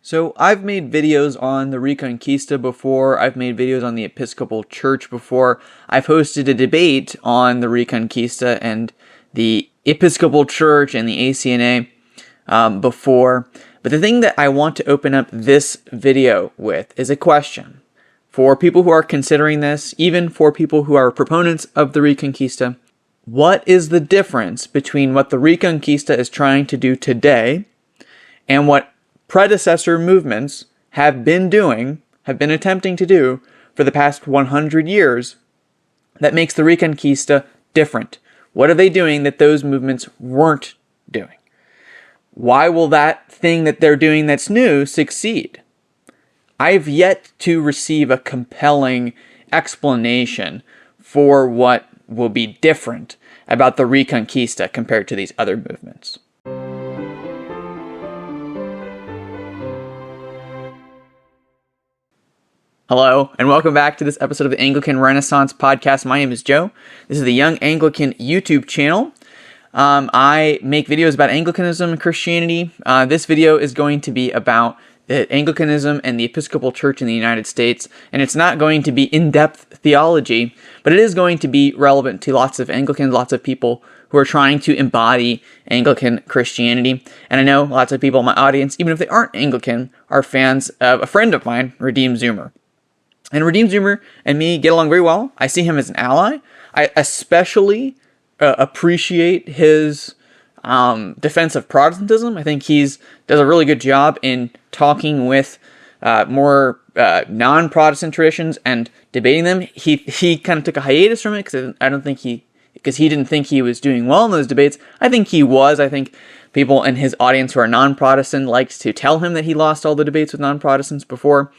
So I've made videos on the Reconquista before, I've made videos on the Episcopal Church before, I've hosted a debate on the Reconquista and the Episcopal Church and the ACNA before, but the thing that I want to open up this video with is a question. For people who are considering this, even for people who are proponents of the Reconquista, what is the difference between what the Reconquista is trying to do today and what predecessor movements have been attempting to do for the past 100 years that makes the Reconquista different? What are they doing that those movements weren't doing? Why will that thing that they're doing that's new succeed? I've yet to receive a compelling explanation for what will be different about the Reconquista compared to these other movements. Hello, and welcome back to this episode of the Anglican Renaissance Podcast. My name is Joe. This is the Young Anglican YouTube channel. I make videos about Anglicanism and Christianity. This video is going to be about Anglicanism and the Episcopal Church in the United States, and it's not going to be in-depth theology, but it is going to be relevant to lots of Anglicans, lots of people who are trying to embody Anglican Christianity. And I know lots of people in my audience, even if they aren't Anglican, are fans of a friend of mine, Redeemed Zoomer. And Redeemed Zoomer and me get along very well. I see him as an ally. I especially appreciate his defense of Protestantism. I think does a really good job in talking with more non-Protestant traditions and debating them. He kind of took a hiatus from it because he didn't think he was doing well in those debates. I think he was. I think people in his audience who are non-Protestant likes to tell him that he lost all the debates with non-Protestants before.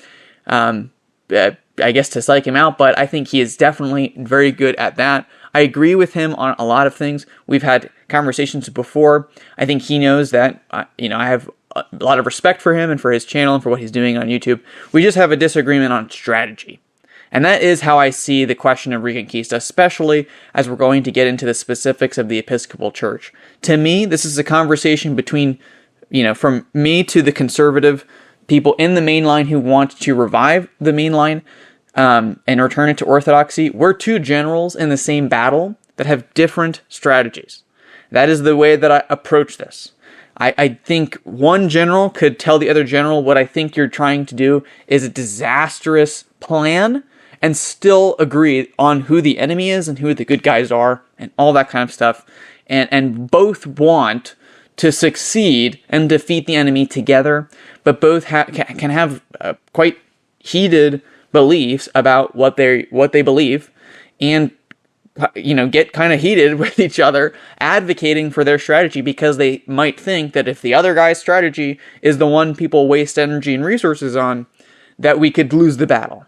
I guess to psych him out, but I think he is definitely very good at that. I agree with him on a lot of things. We've had conversations before. I think he knows that, I have a lot of respect for him and for his channel and for what he's doing on YouTube. We just have a disagreement on strategy. And that is how I see the question of Reconquista, especially as we're going to get into the specifics of the Episcopal Church. To me, this is a conversation between, from me to the conservative people in the mainline who want to revive the mainline and return it to orthodoxy. We're two generals in the same battle that have different strategies. That is the way that I approach this. I think one general could tell the other general, what I think you're trying to do is a disastrous plan, and still agree on who the enemy is and who the good guys are and all that kind of stuff. And both want to succeed and defeat the enemy together, but both can have quite heated beliefs about what they believe, and get kind of heated with each other, advocating for their strategy because they might think that if the other guy's strategy is the one people waste energy and resources on, that we could lose the battle.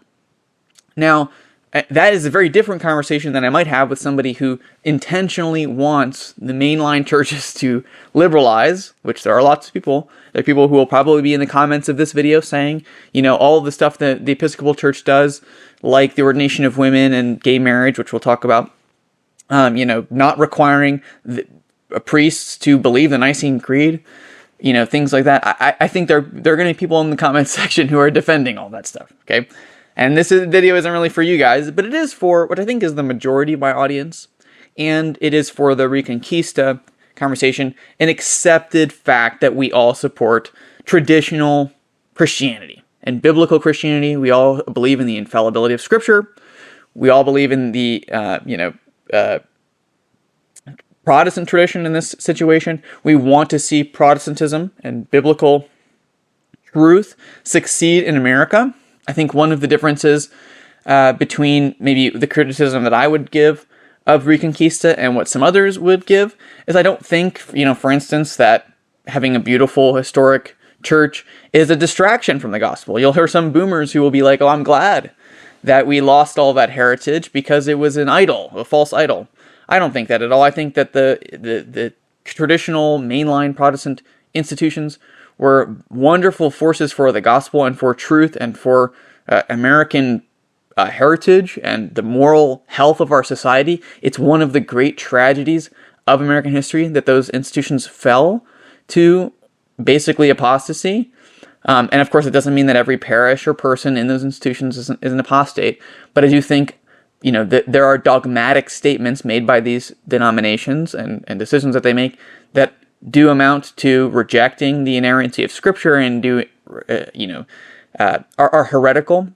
Now, that is a very different conversation than I might have with somebody who intentionally wants the mainline churches to liberalize, which there are lots of people. There are people who will probably be in the comments of this video saying, all of the stuff that the Episcopal Church does, like the ordination of women and gay marriage, which we'll talk about, not requiring priests to believe the Nicene Creed, things like that. I think there are going to be people in the comments section who are defending all that stuff, okay? And this video isn't really for you guys, but it is for what I think is the majority of my audience, and it is for the Reconquista conversation, an accepted fact that we all support traditional Christianity and biblical Christianity. We all believe in the infallibility of Scripture. We all believe in the, Protestant tradition in this situation. We want to see Protestantism and biblical truth succeed in America. I think one of the differences between maybe the criticism that I would give of Reconquista and what some others would give is I don't think, for instance, that having a beautiful historic church is a distraction from the gospel. You'll hear some boomers who will be like, oh, I'm glad that we lost all that heritage because it was an idol, a false idol. I don't think that at all. I think that the traditional mainline Protestant institutions were wonderful forces for the gospel and for truth and for American heritage and the moral health of our society. It's one of the great tragedies of American history that those institutions fell to basically apostasy. And of course, it doesn't mean that every parish or person in those institutions is an apostate, but I do think, that there are dogmatic statements made by these denominations and decisions that they make that do amount to rejecting the inerrancy of Scripture and are heretical,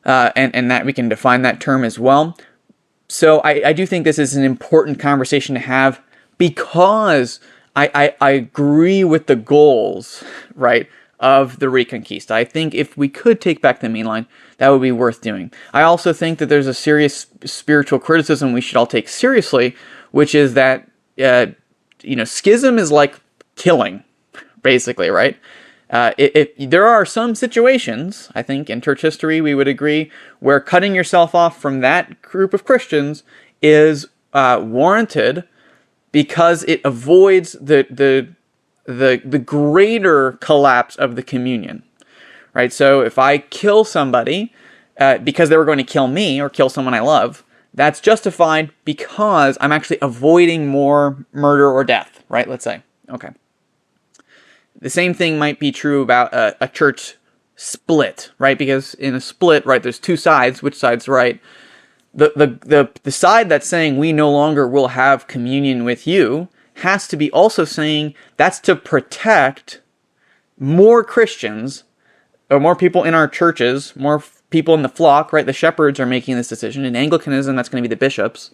and that we can define that term as well. So I do think this is an important conversation to have, because I agree with the goals, right, of the Reconquista. I think if we could take back the mainline, that would be worth doing. I also think that there's a serious spiritual criticism we should all take seriously, which is that, schism is like killing, basically, right? There are some situations, I think, in church history, we would agree, where cutting yourself off from that group of Christians is warranted, because it avoids the greater collapse of the communion, right? So if I kill somebody because they were going to kill me or kill someone I love, that's justified because I'm actually avoiding more murder or death, right? Let's say. Okay. The same thing might be true about a church split, right? Because in a split, right, there's two sides. Which side's right? The side that's saying we no longer will have communion with you has to be also saying that's to protect more Christians, or more people in our churches, more people in the flock, right? The shepherds are making this decision. In Anglicanism, that's going to be the bishops,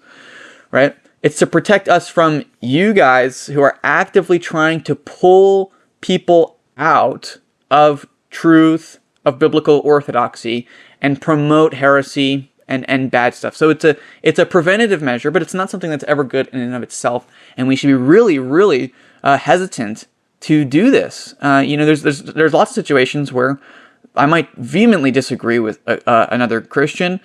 right? It's to protect us from you guys who are actively trying to pull people out of truth, of biblical orthodoxy, and promote heresy and bad stuff. So it's a preventative measure, but it's not something that's ever good in and of itself, and we should be really, really hesitant to do this. There's lots of situations where I might vehemently disagree with another Christian.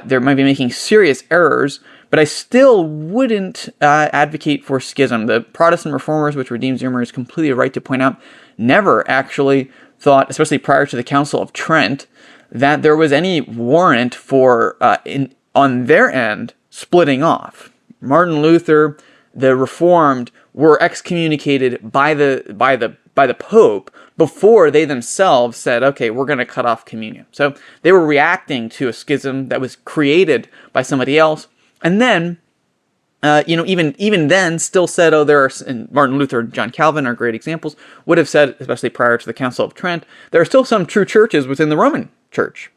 They might be making serious errors, but I still wouldn't advocate for schism. The Protestant reformers, which Redeemed Zoomer is completely right to point out, never actually thought, especially prior to the Council of Trent, that there was any warrant for, on their end, splitting off. Martin Luther, the Reformed, were excommunicated by the Pope before they themselves said, okay, we're going to cut off communion. So they were reacting to a schism that was created by somebody else, and then, even then, still said, and Martin Luther and John Calvin are great examples, would have said, especially prior to the Council of Trent, there are still some true churches within the Roman Church,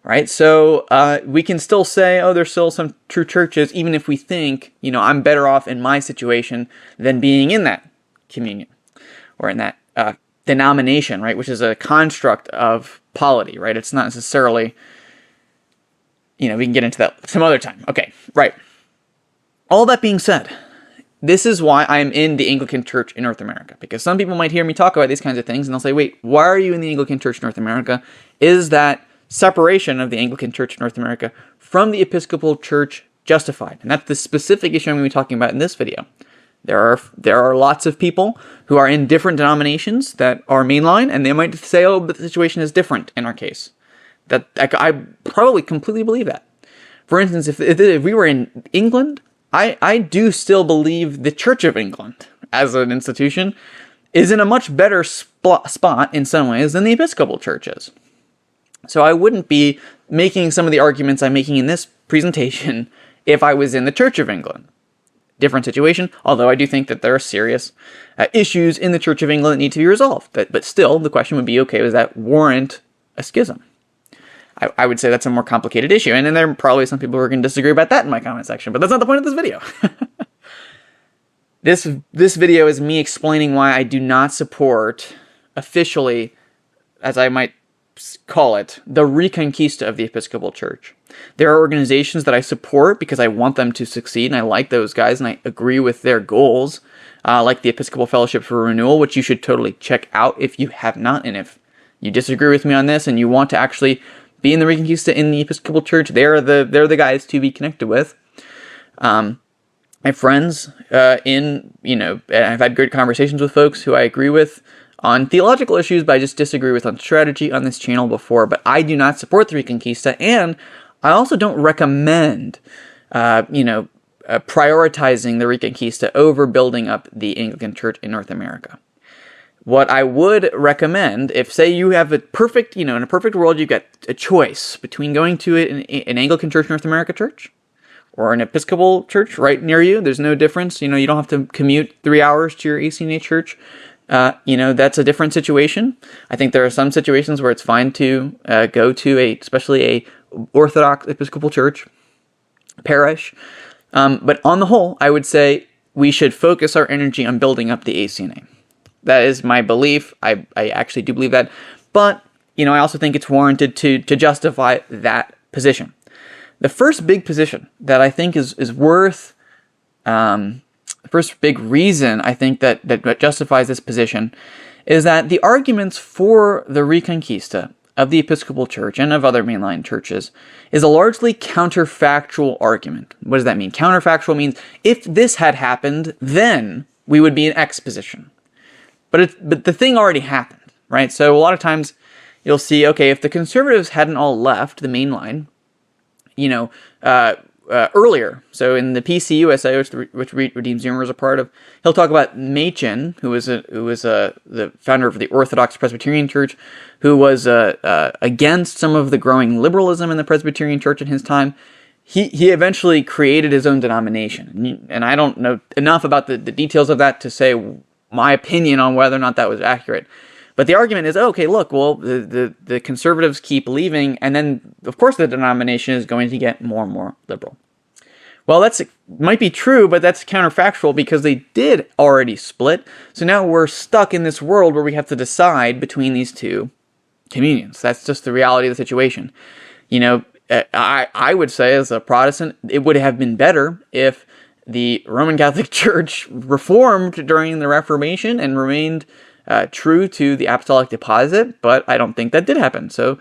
right? So we can still say, there's still some true churches, even if we think, I'm better off in my situation than being in that communion or in that denomination, right? Which is a construct of polity, right? It's not necessarily, we can get into that some other time. Okay, right. All that being said, this is why I'm in the Anglican Church in North America, because some people might hear me talk about these kinds of things and they'll say, wait, why are you in the Anglican Church in North America? Is that separation of the Anglican Church in North America from the Episcopal Church justified? And that's the specific issue I'm going to be talking about in this video. There are lots of people who are in different denominations that are mainline, and they might say, but the situation is different in our case. That I probably completely believe that. For instance, if we were in England, I do still believe the Church of England as an institution is in a much better spot in some ways than the Episcopal Church is. So I wouldn't be making some of the arguments I'm making in this presentation if I was in the Church of England. Different situation, although I do think that there are serious issues in the Church of England that need to be resolved. But still, the question would be, okay, does that warrant a schism? I would say that's a more complicated issue, and then there are probably some people who are going to disagree about that in my comment section, but that's not the point of this video. This video is me explaining why I do not support, officially, as I might call it, the Reconquista of the Episcopal Church. There are organizations that I support because I want them to succeed, and I like those guys, and I agree with their goals, like the Episcopal Fellowship for Renewal, which you should totally check out if you have not, and if you disagree with me on this and you want to actually be in the Reconquista in the Episcopal Church, they're the guys to be connected with. I have friends and I've had great conversations with folks who I agree with on theological issues, but I just disagree with on strategy on this channel before. But I do not support the Reconquista, and I also don't recommend, prioritizing the Reconquista over building up the Anglican Church in North America. what I would recommend, if say you have a perfect, in a perfect world, you've got a choice between going to an Anglican Church North America church or an Episcopal church right near you. There's no difference. You don't have to commute 3 hours to your ACNA church. That's a different situation. I think there are some situations where it's fine to go to especially a Orthodox Episcopal church, parish. But on the whole, I would say we should focus our energy on building up the ACNA. That is my belief. I actually do believe that. But, I also think it's warranted to justify that position. The first big position that I think is worth, the first big reason I think that justifies this position is that the arguments for the Reconquista of the Episcopal Church and of other mainline churches is a largely counterfactual argument. What does that mean? Counterfactual means if this had happened, then we would be in X position. But the thing already happened, right? So a lot of times you'll see, okay, if the conservatives hadn't all left the mainline, earlier, so in the PCUSA, which Redeemed Zoomer is a part of, he'll talk about Machen, who was the founder of the Orthodox Presbyterian Church, who was against some of the growing liberalism in the Presbyterian Church in his time. He eventually created his own denomination, and I don't know enough about the details of that to say my opinion on whether or not that was accurate. But the argument is, okay, look, well, the conservatives keep leaving, and then, of course, the denomination is going to get more and more liberal. Well, that might be true, but that's counterfactual because they did already split. So now we're stuck in this world where we have to decide between these two communions. That's just the reality of the situation. I would say as a Protestant, it would have been better if the Roman Catholic Church reformed during the Reformation and remained true to the apostolic deposit, but I don't think that did happen. So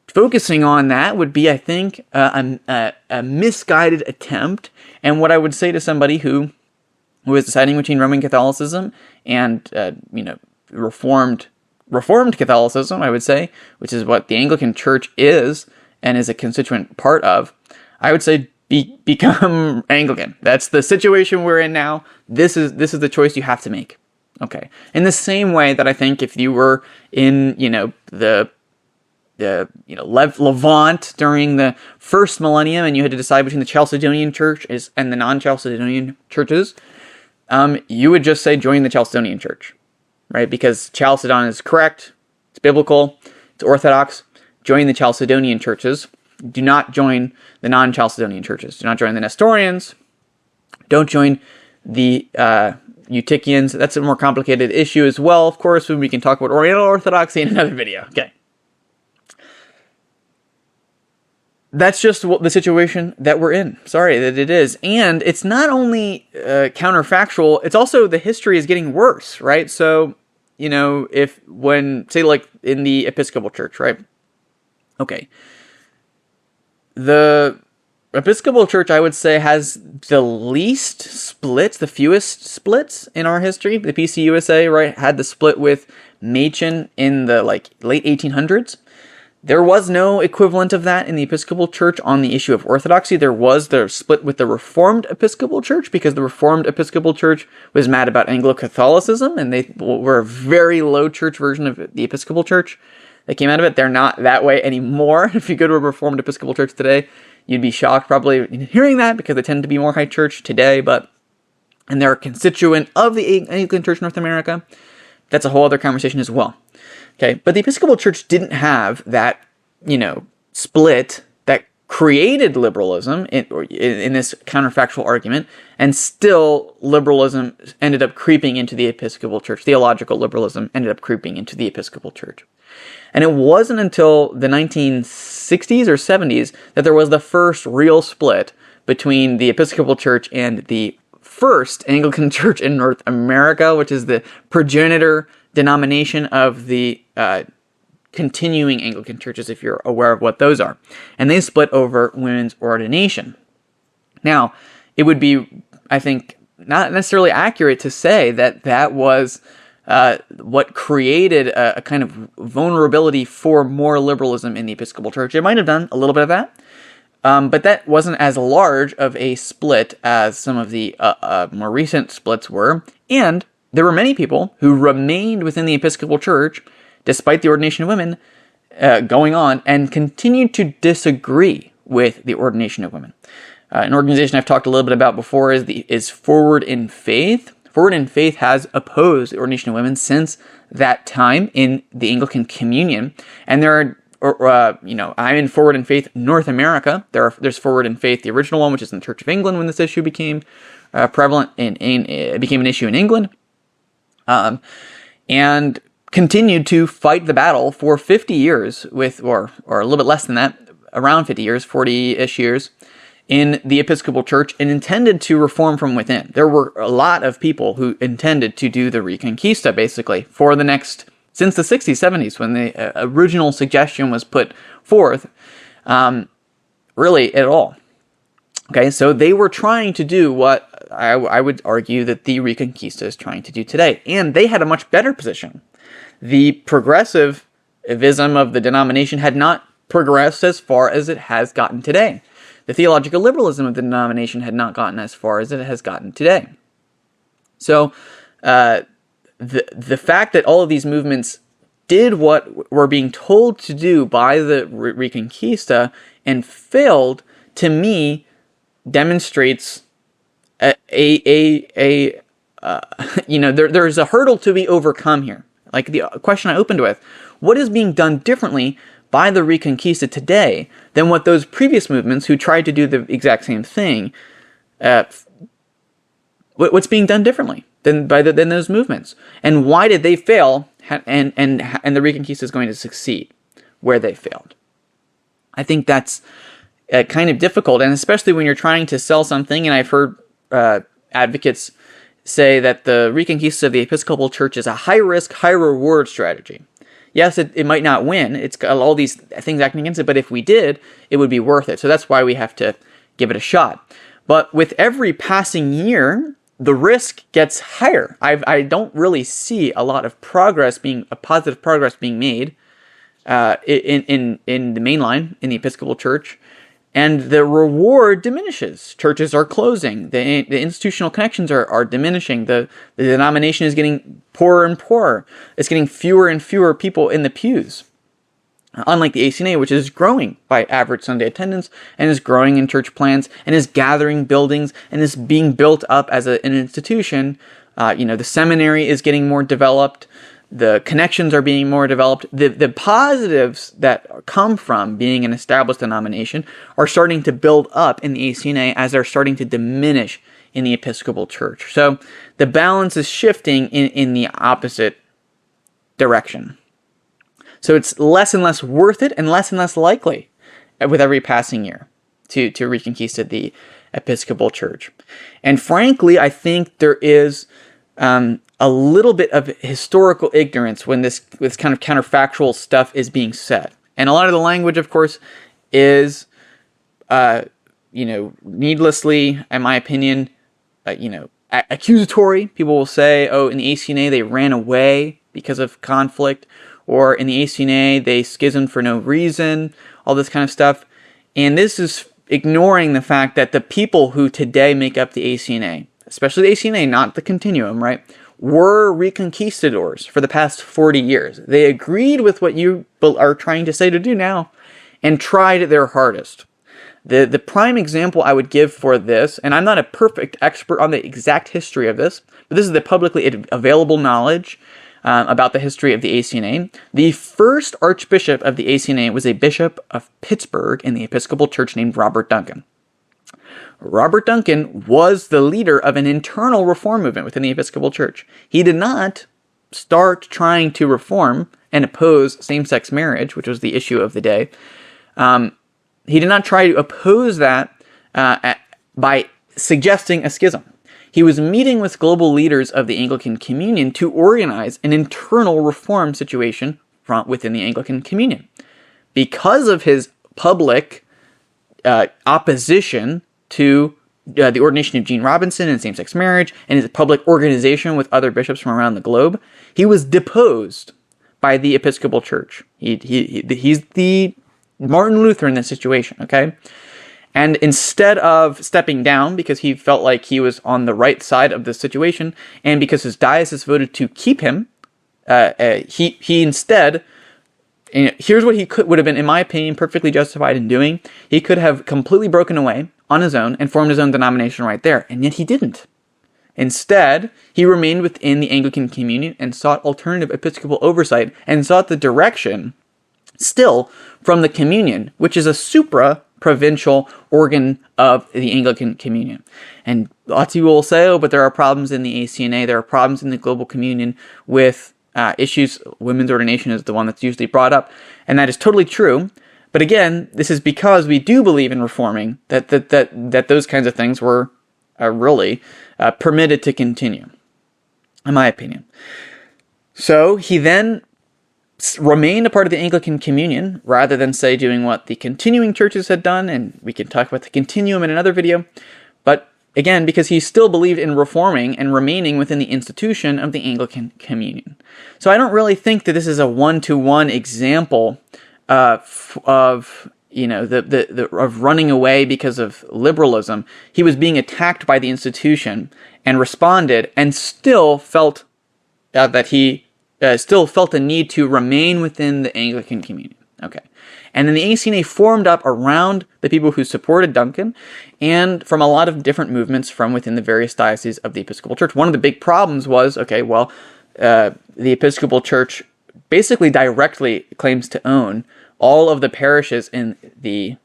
focusing on that would be, I think, a misguided attempt. And what I would say to somebody who is deciding between Roman Catholicism and Reformed Catholicism, I would say, which is what the Anglican Church is and is a constituent part of, I would say become Anglican. That's the situation we're in now. This is the choice you have to make. Okay. In the same way that I think if you were in, the Levant during the first millennium and you had to decide between the Chalcedonian Church and the non-Chalcedonian churches, you would just say join the Chalcedonian Church, right? Because Chalcedon is correct, it's biblical, it's orthodox. Join the Chalcedonian churches. Do not join the non-Chalcedonian churches. Do not join the Nestorians. Don't join the Eutychians. That's a more complicated issue as well, of course, when we can talk about Oriental Orthodoxy in another video. Okay. That's just the situation that we're in. Sorry that it is. And it's not only counterfactual, it's also the history is getting worse, right? So, say like in the Episcopal Church, right? Okay. The Episcopal Church, I would say, has the least splits, the fewest splits in our history. The PCUSA, right, had the split with Machen in the late 1800s. There was no equivalent of that in the Episcopal Church on the issue of orthodoxy. There was the split with the Reformed Episcopal Church because the Reformed Episcopal Church was mad about Anglo-Catholicism, and they were a very low church version of the Episcopal Church that came out of it. They're not that way anymore. If you go to a Reformed Episcopal Church today, you'd be shocked probably in hearing that because they tend to be more high church today, and they're a constituent of the Anglican Church North America. That's a whole other conversation as well. Okay, but the Episcopal Church didn't have that, split that created liberalism in this counterfactual argument, and still liberalism ended up creeping into the Episcopal Church. Theological liberalism ended up creeping into the Episcopal Church. And it wasn't until the 1960s or 70s that there was the first real split between the Episcopal Church and the first Anglican Church in North America, which is the progenitor denomination of the continuing Anglican churches, if you're aware of what those are. And they split over women's ordination. Now, it would be, I think, not necessarily accurate to say that was what created a kind of vulnerability for more liberalism in the Episcopal Church. It might have done a little bit of that, but that wasn't as large of a split as some of the more recent splits were. And there were many people who remained within the Episcopal Church, despite the ordination of women going on, and continued to disagree with the ordination of women. An organization I've talked a little bit about before is Forward in Faith. Forward in Faith has opposed the ordination of women since that time in the Anglican Communion, and there are, I'm in Forward in Faith North America. There's Forward in Faith, the original one, which is in the Church of England when this issue became prevalent it became an issue in England, and continued to fight the battle for 50 years or a little bit less than that, around 50 years, 40-ish years, in the Episcopal Church, and intended to reform from within. There were a lot of people who intended to do the Reconquista, basically, for the next, since the 60s, 70s, when the original suggestion was put forth, really at all. Okay, so they were trying to do what I would argue that the Reconquista is trying to do today, and they had a much better position. The progressivism of the denomination had not progressed as far as it has gotten today. The theological liberalism of the denomination had not gotten as far as it has gotten today. So the fact that all of these movements did what were being told to do by the Reconquista and failed, to me, demonstrates there's a hurdle to be overcome here. Like the question I opened with, what is being done differently by the Reconquista today than what those previous movements who tried to do the exact same thing, what's being done differently than those movements? And why did they fail, and the Reconquista is going to succeed where they failed? I think that's kind of difficult, and especially when you're trying to sell something, and I've heard advocates say that the Reconquista of the Episcopal Church is a high-risk, high-reward strategy. Yes, it might not win. It's got all these things acting against it, but if we did, it would be worth it. So that's why we have to give it a shot. But with every passing year, the risk gets higher. I don't really see a lot of positive progress being made in the mainline, in the Episcopal Church, and the reward diminishes. Churches are closing. The institutional connections are diminishing. The denomination is getting poorer and poorer. It's getting fewer and fewer people in the pews. Unlike the ACNA, which is growing by average Sunday attendance, and is growing in church plants, and is gathering buildings, and is being built up as an institution. The seminary is getting more developed. The connections are being more developed. The positives that come from being an established denomination are starting to build up in the ACNA as they're starting to diminish in the Episcopal Church. So the balance is shifting in the opposite direction. So it's less and less worth it and less likely with every passing year to reconquista the Episcopal Church. And frankly, I think there is a little bit of historical ignorance when this kind of counterfactual stuff is being said. And a lot of the language, of course, is, needlessly, in my opinion, accusatory. People will say, oh, in the ACNA they ran away because of conflict, or in the ACNA they schismed for no reason, all this kind of stuff. And this is ignoring the fact that the people who today make up the ACNA, especially the ACNA, not the continuum, right, were reconquistadors for the past 40 years. They agreed with what you are trying to say to do now and tried their hardest. The prime example I would give for this, and I'm not a perfect expert on the exact history of this, but this is the publicly available knowledge about the history of the ACNA. The first archbishop of the ACNA was a bishop of Pittsburgh in the Episcopal Church named Robert Duncan. Robert Duncan was the leader of an internal reform movement within the Episcopal Church. He did not start trying to reform and oppose same-sex marriage, which was the issue of the day. He did not try to oppose that by suggesting a schism. He was meeting with global leaders of the Anglican Communion to organize an internal reform situation within the Anglican Communion. Because of his public opposition to the ordination of Gene Robinson and same-sex marriage, and his public organization with other bishops from around the globe, he was deposed by the Episcopal Church. He's the Martin Luther in this situation, okay? And instead of stepping down because he felt like he was on the right side of the situation, and because his diocese voted to keep him, he instead, here's what he would have been, in my opinion, perfectly justified in doing. He could have completely broken away on his own and formed his own denomination right there, and yet he didn't. Instead, he remained within the Anglican Communion and sought alternative episcopal oversight and sought the direction still from the Communion, which is a supra-provincial organ of the Anglican Communion. And lots of people will say, oh, but there are problems in the ACNA, there are problems in the Global Communion with issues. Women's ordination is the one that's usually brought up, and that is totally true. But again, this is because we do believe in reforming that those kinds of things were really permitted to continue, in my opinion. So he then remained a part of the Anglican Communion rather than, say, doing what the continuing churches had done, and we can talk about the continuum in another video. But again, because he still believed in reforming and remaining within the institution of the Anglican Communion. So I don't really think that this is a one-to-one example of of running away because of liberalism. He was being attacked by the institution and responded, and still felt that he still felt a need to remain within the Anglican Communion. Okay. And then the ACNA formed up around the people who supported Duncan and from a lot of different movements from within the various dioceses of the Episcopal Church. One of the big problems was, the Episcopal Church basically directly claims to own all of the parishes in the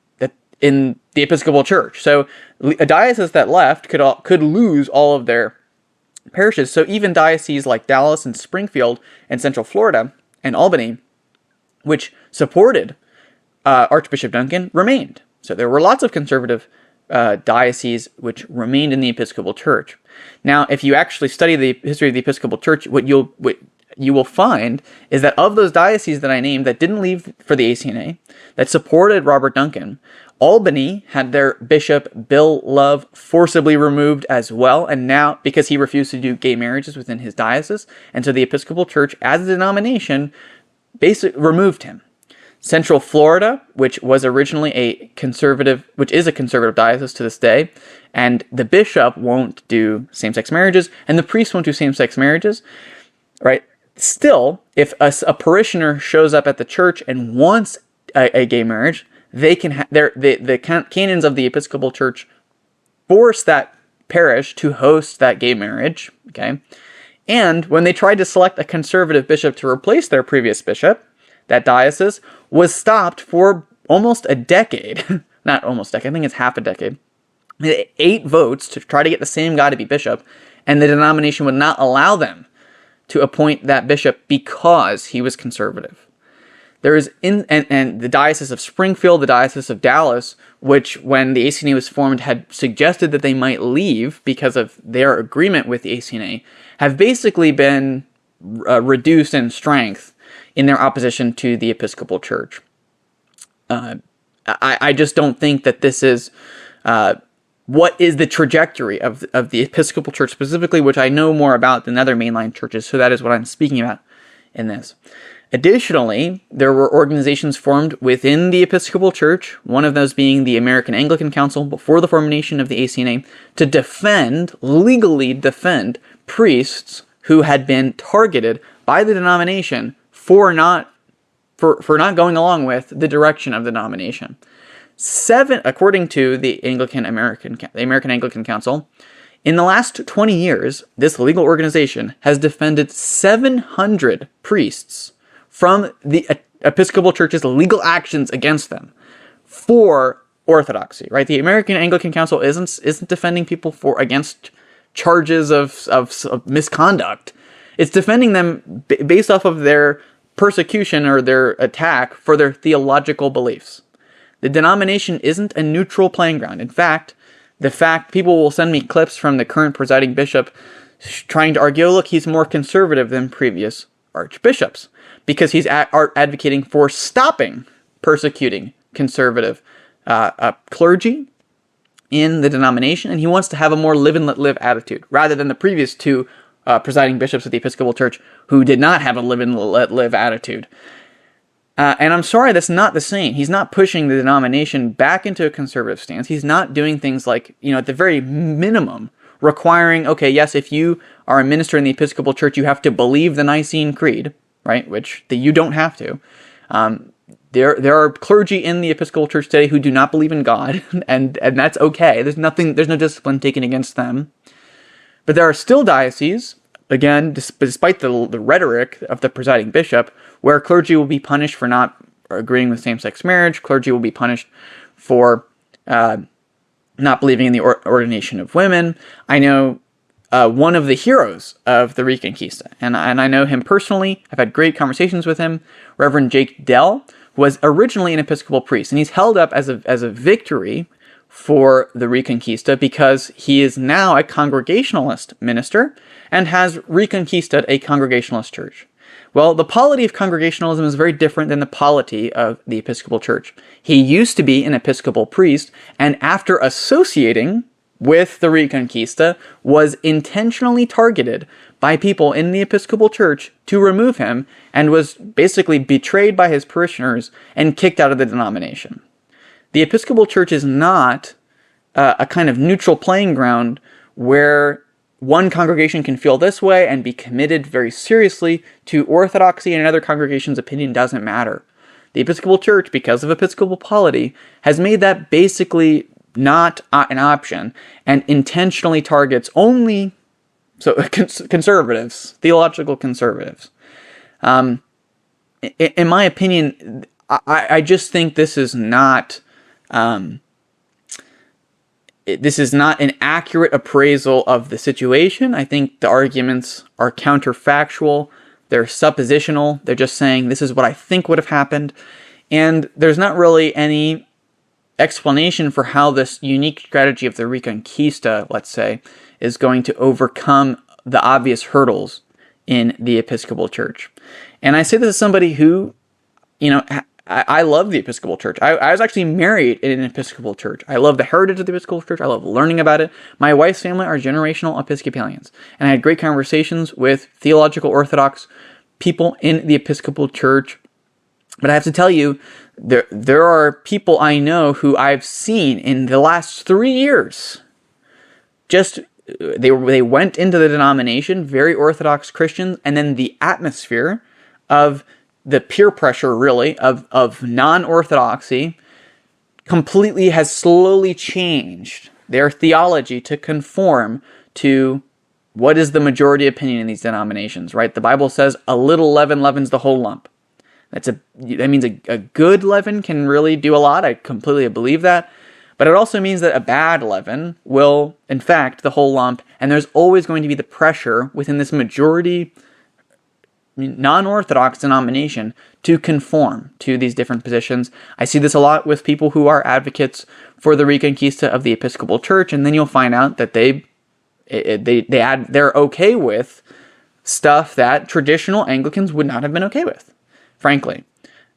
Episcopal Church. So a diocese that left could lose all of their parishes. So even dioceses like Dallas and Springfield and Central Florida and Albany, which supported Archbishop Duncan, remained. So there were lots of conservative dioceses which remained in the Episcopal Church. Now, if you actually study the history of the Episcopal Church, what you will find is that of those dioceses that I named that didn't leave for the ACNA, that supported Robert Duncan, Albany had their bishop, Bill Love, forcibly removed as well, and now, because he refused to do gay marriages within his diocese, and so the Episcopal Church, as a denomination, basically removed him. Central Florida, which was originally which is a conservative diocese to this day, and the bishop won't do same-sex marriages, and the priest won't do same-sex marriages, right? Still, if a parishioner shows up at the church and wants a gay marriage, they can the canons of the Episcopal Church force that parish to host that gay marriage, okay? And when they tried to select a conservative bishop to replace their previous bishop, that diocese was stopped for almost a decade. Not almost a decade, I think it's half a decade. 8 votes to try to get the same guy to be bishop, and the denomination would not allow them to appoint that bishop because he was conservative. There is and the Diocese of Springfield, the Diocese of Dallas, which when the ACNA was formed had suggested that they might leave because of their agreement with the ACNA, have basically been reduced in strength in their opposition to the Episcopal Church. I just don't think that this is what is the trajectory of the Episcopal Church specifically, which I know more about than other mainline churches, so that is what I'm speaking about in this. Additionally, there were organizations formed within the Episcopal Church, one of those being the American Anglican Council before the formation of the ACNA, to legally defend priests who had been targeted by the denomination for not going along with the direction of the denomination. According to the American Anglican Council, in the last 20 years, this legal organization has defended 700 priests from the Episcopal Church's legal actions against them for orthodoxy, right? The American Anglican Council isn't defending people against charges of misconduct. It's defending them based off of their persecution or their attack for their theological beliefs. The denomination isn't a neutral playing ground. In fact, people will send me clips from the current presiding bishop trying to argue, look, he's more conservative than previous archbishops because he's advocating for stopping persecuting conservative clergy in the denomination, and he wants to have a more live and let live attitude rather than the previous 2 presiding bishops of the Episcopal Church who did not have a live and let live attitude. And I'm sorry, that's not the same. He's not pushing the denomination back into a conservative stance. He's not doing things like, at the very minimum, requiring, okay, yes, if you are a minister in the Episcopal Church, you have to believe the Nicene Creed, right? Which you don't have to. There are clergy in the Episcopal Church today who do not believe in God, and that's okay. There's no discipline taken against them. But there are still dioceses, again, despite the rhetoric of the presiding bishop, where clergy will be punished for not agreeing with same-sex marriage. Clergy will be punished for not believing in the ordination of women. I know one of the heroes of the Reconquista, and I know him personally. I've had great conversations with him. Reverend Jake Dell was originally an Episcopal priest, and he's held up as a victory for the Reconquista because he is now a Congregationalist minister and has reconquisted a Congregationalist church. Well, the polity of Congregationalism is very different than the polity of the Episcopal Church. He used to be an Episcopal priest, and after associating with the Reconquista, was intentionally targeted by people in the Episcopal Church to remove him, and was basically betrayed by his parishioners and kicked out of the denomination. The Episcopal Church is not a kind of neutral playing ground where one congregation can feel this way and be committed very seriously to orthodoxy, and another congregation's opinion doesn't matter. The Episcopal Church, because of Episcopal polity, has made that basically not an option, and intentionally targets only conservatives, theological conservatives. In my opinion, I just think this is not an accurate appraisal of the situation. I think the arguments are counterfactual. They're suppositional. They're just saying, this is what I think would have happened. And there's not really any explanation for how this unique strategy of the Reconquista, let's say, is going to overcome the obvious hurdles in the Episcopal Church. And I say this as somebody who, I love the Episcopal Church. I was actually married in an Episcopal Church. I love the heritage of the Episcopal Church. I love learning about it. My wife's family are generational Episcopalians. And I had great conversations with theological Orthodox people in the Episcopal Church. But I have to tell you, there are people I know who I've seen in the last 3 years. They went into the denomination, very Orthodox Christians, and then the atmosphere of the peer pressure, really, of non-Orthodoxy completely has slowly changed their theology to conform to what is the majority opinion in these denominations, right? The Bible says a little leaven leavens the whole lump. That means a good leaven can really do a lot. I completely believe that. But it also means that a bad leaven will infect the whole lump, and there's always going to be the pressure within this majority non-Orthodox denomination to conform to these different positions. I see this a lot with people who are advocates for the Reconquista of the Episcopal Church, and then you'll find out that they're okay with stuff that traditional Anglicans would not have been okay with, frankly.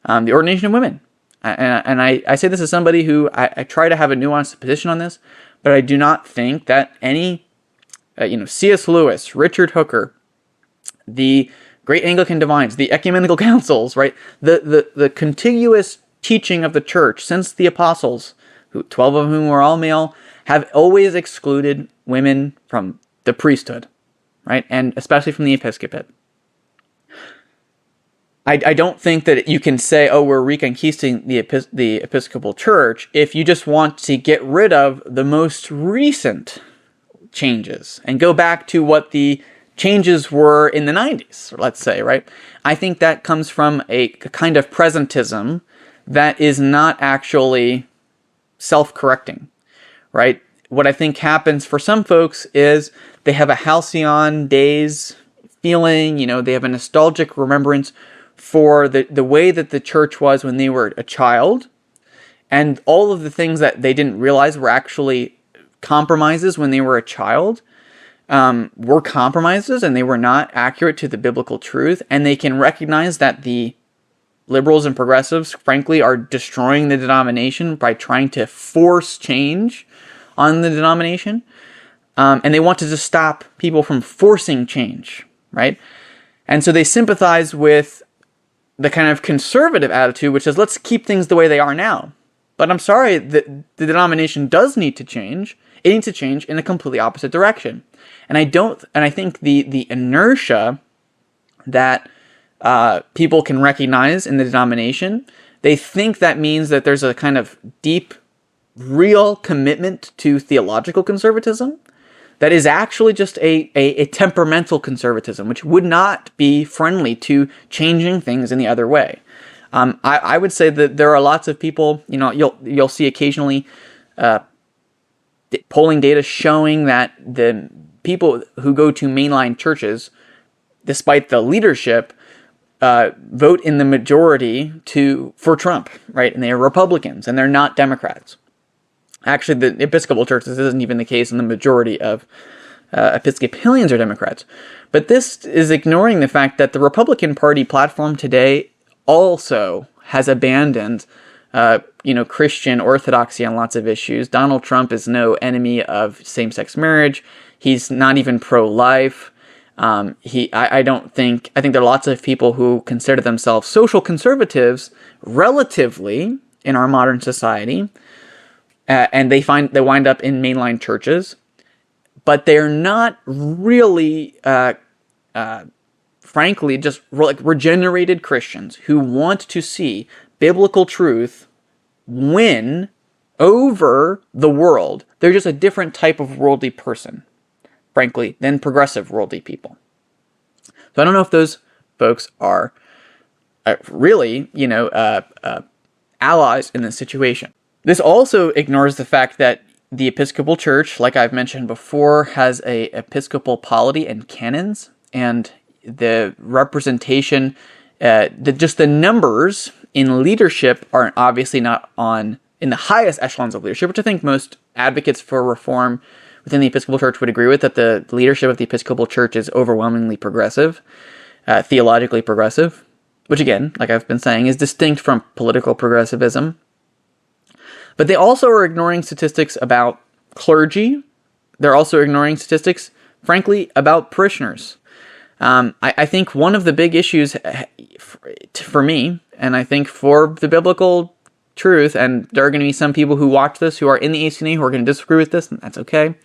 The ordination of women. And I say this as somebody who I try to have a nuanced position on this, but I do not think that any, C.S. Lewis, Richard Hooker, the great Anglican divines, the ecumenical councils, right? The contiguous teaching of the church since the apostles, 12 of whom were all male, have always excluded women from the priesthood, right? And especially from the episcopate. I don't think that you can say, oh, we're reconquisting the Episcopal Church if you just want to get rid of the most recent changes and go back to what the changes were in the 90s, let's say, right? I think that comes from a kind of presentism that is not actually self-correcting, right? What I think happens for some folks is they have a halcyon days feeling, they have a nostalgic remembrance for the way that the church was when they were a child, and all of the things that they didn't realize were actually compromises when they were a child were compromises, and they were not accurate to the biblical truth, and they can recognize that the liberals and progressives, frankly, are destroying the denomination by trying to force change on the denomination, and they want to just stop people from forcing change, right? And so they sympathize with the kind of conservative attitude, which says, let's keep things the way they are now. But I'm sorry, the denomination does need to change. It needs to change in a completely opposite direction. And I think the inertia that people can recognize in the denomination, they think that means that there's a kind of deep, real commitment to theological conservatism that is actually just a temperamental conservatism, which would not be friendly to changing things in the other way. I would say that there are lots of people, you'll see occasionally polling data showing that the people who go to mainline churches, despite the leadership, vote in the majority for Trump, right? And they are Republicans, and they're not Democrats. Actually, the Episcopal Church, this isn't even the case, and the majority of Episcopalians are Democrats. But this is ignoring the fact that the Republican Party platform today also has abandoned, Christian orthodoxy on lots of issues. Donald Trump is no enemy of same-sex marriage. He's not even pro-life. I think there are lots of people who consider themselves social conservatives relatively in our modern society. And they wind up in mainline churches, but they're not really, frankly, just like regenerated Christians who want to see biblical truth win over the world. They're just a different type of worldly person, frankly, than progressive worldly people. So I don't know if those folks are really, allies in this situation. This also ignores the fact that the Episcopal Church, like I've mentioned before, has a episcopal polity and canons, and the representation, just the numbers in leadership are obviously not in the highest echelons of leadership, which I think most advocates for reform within the Episcopal Church would agree with, that the leadership of the Episcopal Church is overwhelmingly progressive, theologically progressive, which again, like I've been saying, is distinct from political progressivism. But they also are ignoring statistics about clergy. They're also ignoring statistics, frankly, about parishioners. I think one of the big issues for me, and I think for the biblical truth, and there are going to be some people who watch this who are in the ACNA who are going to disagree with this, and that's okay,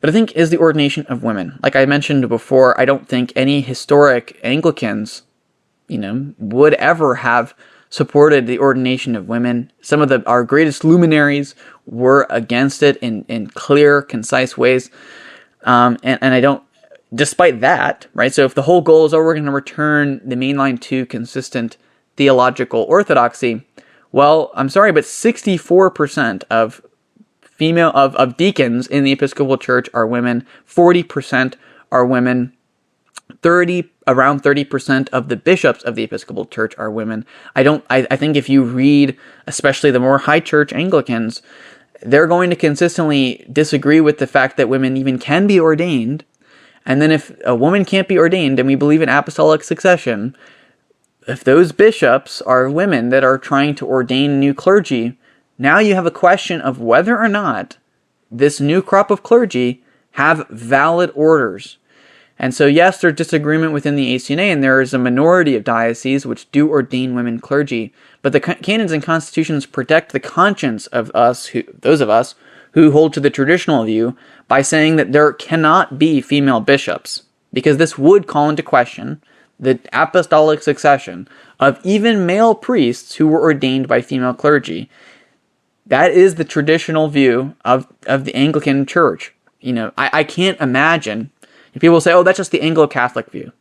but I think is the ordination of women. Like I mentioned before, I don't think any historic Anglicans, would ever have supported the ordination of women. Some of our greatest luminaries were against it in clear, concise ways. And I don't, despite that, right? So if the whole goal is, we're going to return the mainline to consistent theological orthodoxy, well, I'm sorry, but 64% of deacons in the Episcopal Church are women, 40% are women, around 30% of the bishops of the Episcopal Church are women. I think if you read, especially the more high church Anglicans, they're going to consistently disagree with the fact that women even can be ordained. And then if a woman can't be ordained, and we believe in apostolic succession, if those bishops are women that are trying to ordain new clergy, now you have a question of whether or not this new crop of clergy have valid orders. And so, yes, there's disagreement within the ACNA, and there is a minority of dioceses which do ordain women clergy. But the canons and constitutions protect the conscience of those of us who hold to the traditional view, by saying that there cannot be female bishops, because this would call into question the apostolic succession of even male priests who were ordained by female clergy. That is the traditional view of the Anglican Church. I can't imagine. People say, that's just the Anglo-Catholic view.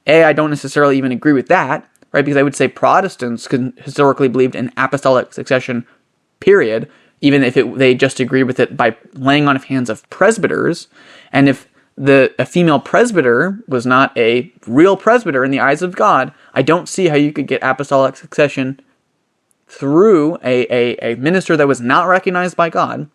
I don't necessarily even agree with that, right? Because I would say Protestants historically believed in apostolic succession, period, even if they just agreed with it by laying on of hands of presbyters. And if a female presbyter was not a real presbyter in the eyes of God, I don't see how you could get apostolic succession through a minister that was not recognized by God.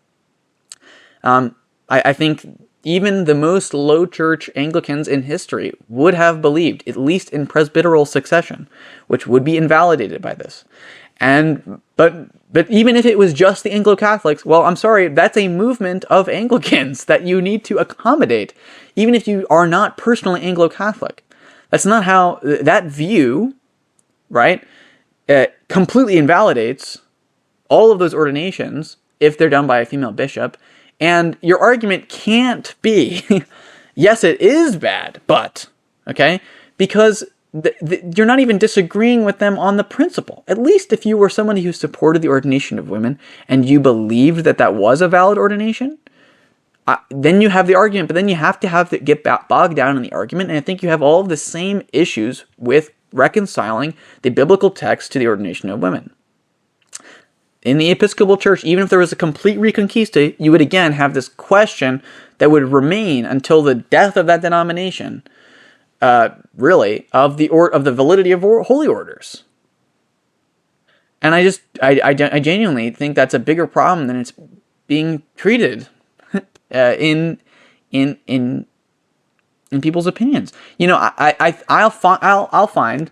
I think even the most low church Anglicans in history would have believed, at least in presbyteral succession, which would be invalidated by this. But even if it was just the Anglo-Catholics, well, I'm sorry, that's a movement of Anglicans that you need to accommodate, even if you are not personally Anglo-Catholic. That's not how that view right, completely invalidates all of those ordinations if they're done by a female bishop. And your argument can't be, yes, it is bad, but, okay, because you're not even disagreeing with them on the principle. At least if you were somebody who supported the ordination of women and you believed that that was a valid ordination, then you have the argument, but then you have to get bogged down in the argument. And I think you have all of the same issues with reconciling the biblical text to the ordination of women. In the Episcopal Church, even if there was a complete reconquista, you would again have this question that would remain until the death of that denomination, really, of the validity of holy orders. And I genuinely think that's a bigger problem than it's being treated in people's opinions. You know, I'll find.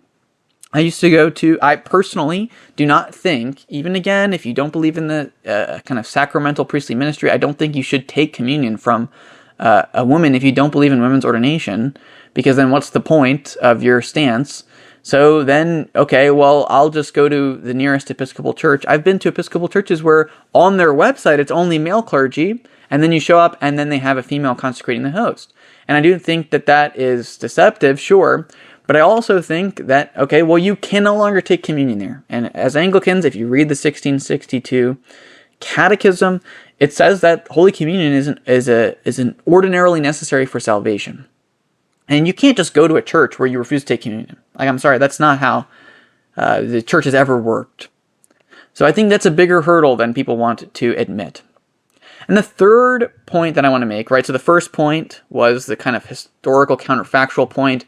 I personally do not think, even again, if you don't believe in the kind of sacramental priestly ministry, I don't think you should take communion from a woman if you don't believe in women's ordination, because then what's the point of your stance? So then, okay, well, I'll just go to the nearest Episcopal church. I've been to Episcopal churches where on their website it's only male clergy, and then you show up and then they have a female consecrating the host. And I do think that that is deceptive, sure, but I also think that, okay, well, you can no longer take communion there. And as Anglicans, if you read the 1662 Catechism, it says that Holy Communion isn't ordinarily necessary for salvation. And you can't just go to a church where you refuse to take communion. Like, I'm sorry, that's not how the church has ever worked. So I think that's a bigger hurdle than people want to admit. And the third point that I want to make, right, so the first point was the kind of historical counterfactual point.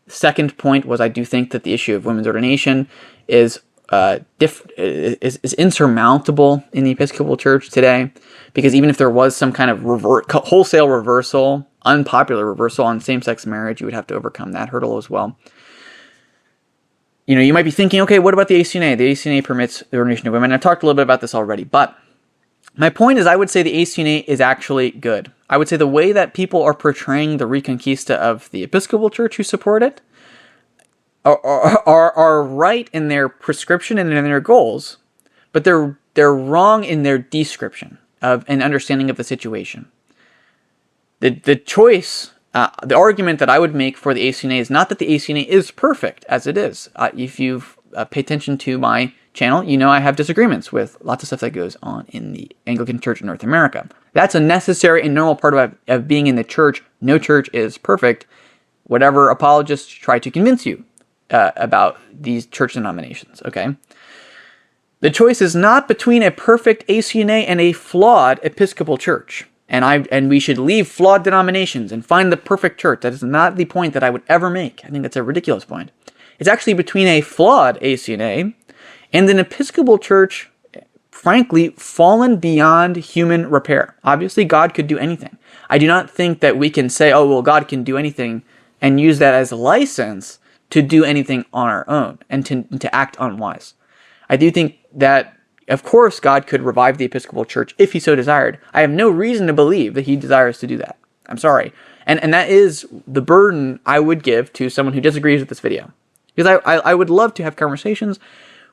The second point was I do think that the issue of women's ordination is insurmountable in the Episcopal Church today, because even if there was some kind of wholesale reversal, unpopular reversal on same-sex marriage, you would have to overcome that hurdle as well. You know, you might be thinking, okay, what about the ACNA? The ACNA permits the ordination of women. I've talked a little bit about this already, but my point is I would say the ACNA is actually good. I would say the way that people are portraying the Reconquista of the Episcopal Church who support it are right in their prescription and in their goals, but they're wrong in their description of an understanding of the situation. The choice, the argument that I would make for the ACNA is not that the ACNA is perfect, as it is. If you've paid attention to my channel, you know I have disagreements with lots of stuff that goes on in the Anglican Church in North America. That's a necessary and normal part of being in the church. No church is perfect. Whatever apologists try to convince you about these church denominations, okay? The choice is not between a perfect ACNA and a flawed Episcopal Church. And we should leave flawed denominations and find the perfect church. That is not the point that I would ever make. I think that's a ridiculous point. It's actually between a flawed ACNA and an Episcopal Church, frankly, fallen beyond human repair. Obviously, God could do anything. I do not think that we can say, oh, well, God can do anything and use that as a license to do anything on our own and to act unwise. I do think that, of course, God could revive the Episcopal Church if he so desired. I have no reason to believe that he desires to do that. I'm sorry. And that is the burden I would give to someone who disagrees with this video. Because I would love to have conversations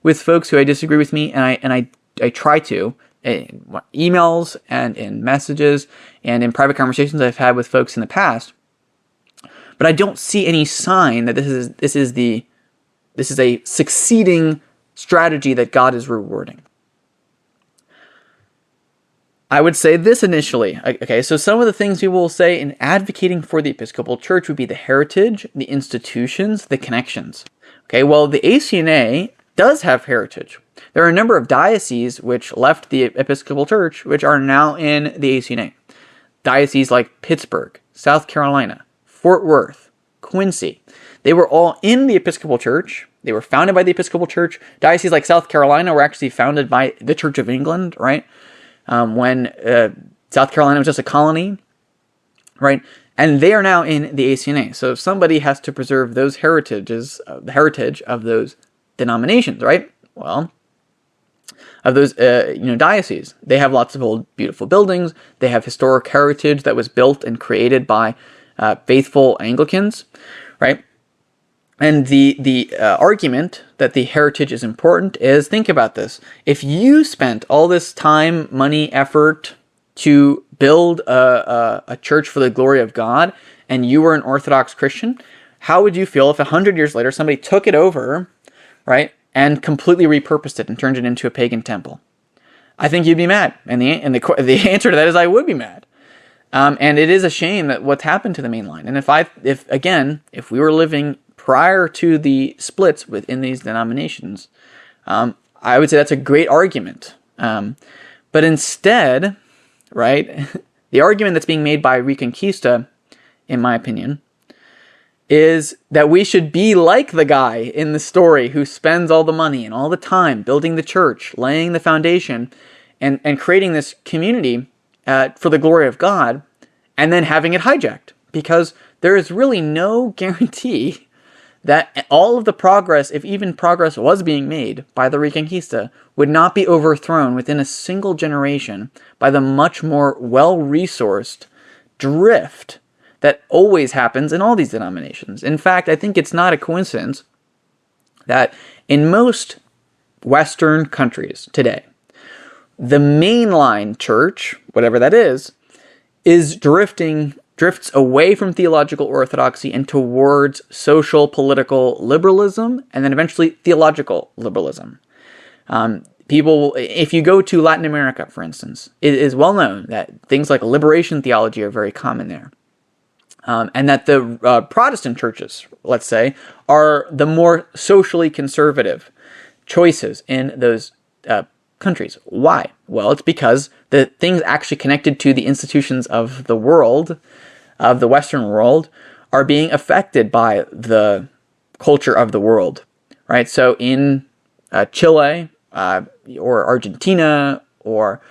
with folks who I disagree with me, and I try to, in emails and in messages and in private conversations I've had with folks in the past. But I don't see any sign that this is a succeeding strategy that God is rewarding. I would say this initially. Okay, so some of the things we will say in advocating for the Episcopal Church would be the heritage, the institutions, the connections. Okay, well, the ACNA does have heritage. There are a number of dioceses which left the Episcopal Church, which are now in the ACNA. Dioceses like Pittsburgh, South Carolina, Fort Worth, Quincy. They were all in the Episcopal Church. They were founded by the Episcopal Church. Dioceses like South Carolina were actually founded by the Church of England, right? When South Carolina was just a colony, right? And they are now in the ACNA. So somebody has to preserve those heritages, the heritage of those denominations, right? Well, of those dioceses. They have lots of old, beautiful buildings. They have historic heritage that was built and created by faithful Anglicans, right? And the argument that the heritage is important is, think about this. If you spent all this time, money, effort to build a church for the glory of God, and you were an Orthodox Christian, how would you feel if 100 years later somebody took it over, right, and completely repurposed it and turned it into a pagan temple? I think you'd be mad. And the answer to that is I would be mad. And it is a shame that what's happened to the mainline. And if we were living prior to the splits within these denominations, I would say that's a great argument. But instead, right, the argument that's being made by Reconquista, in my opinion, is that we should be like the guy in the story who spends all the money and all the time building the church, laying the foundation, and creating this community for the glory of God, and then having it hijacked. Because there is really no guarantee that all of the progress, if even progress was being made by the Reconquista, would not be overthrown within a single generation by the much more well-resourced drift that always happens in all these denominations. In fact, I think it's not a coincidence that in most Western countries today, the mainline church, whatever that is drifts away from theological orthodoxy and towards social political liberalism, and then eventually theological liberalism. If you go to Latin America, for instance, it is well known that things like liberation theology are very common there. And that the Protestant churches, let's say, are the more socially conservative choices in those countries. Why? Well, it's because the things actually connected to the institutions of the world, of the Western world, are being affected by the culture of the world, right? So in Chile or Argentina or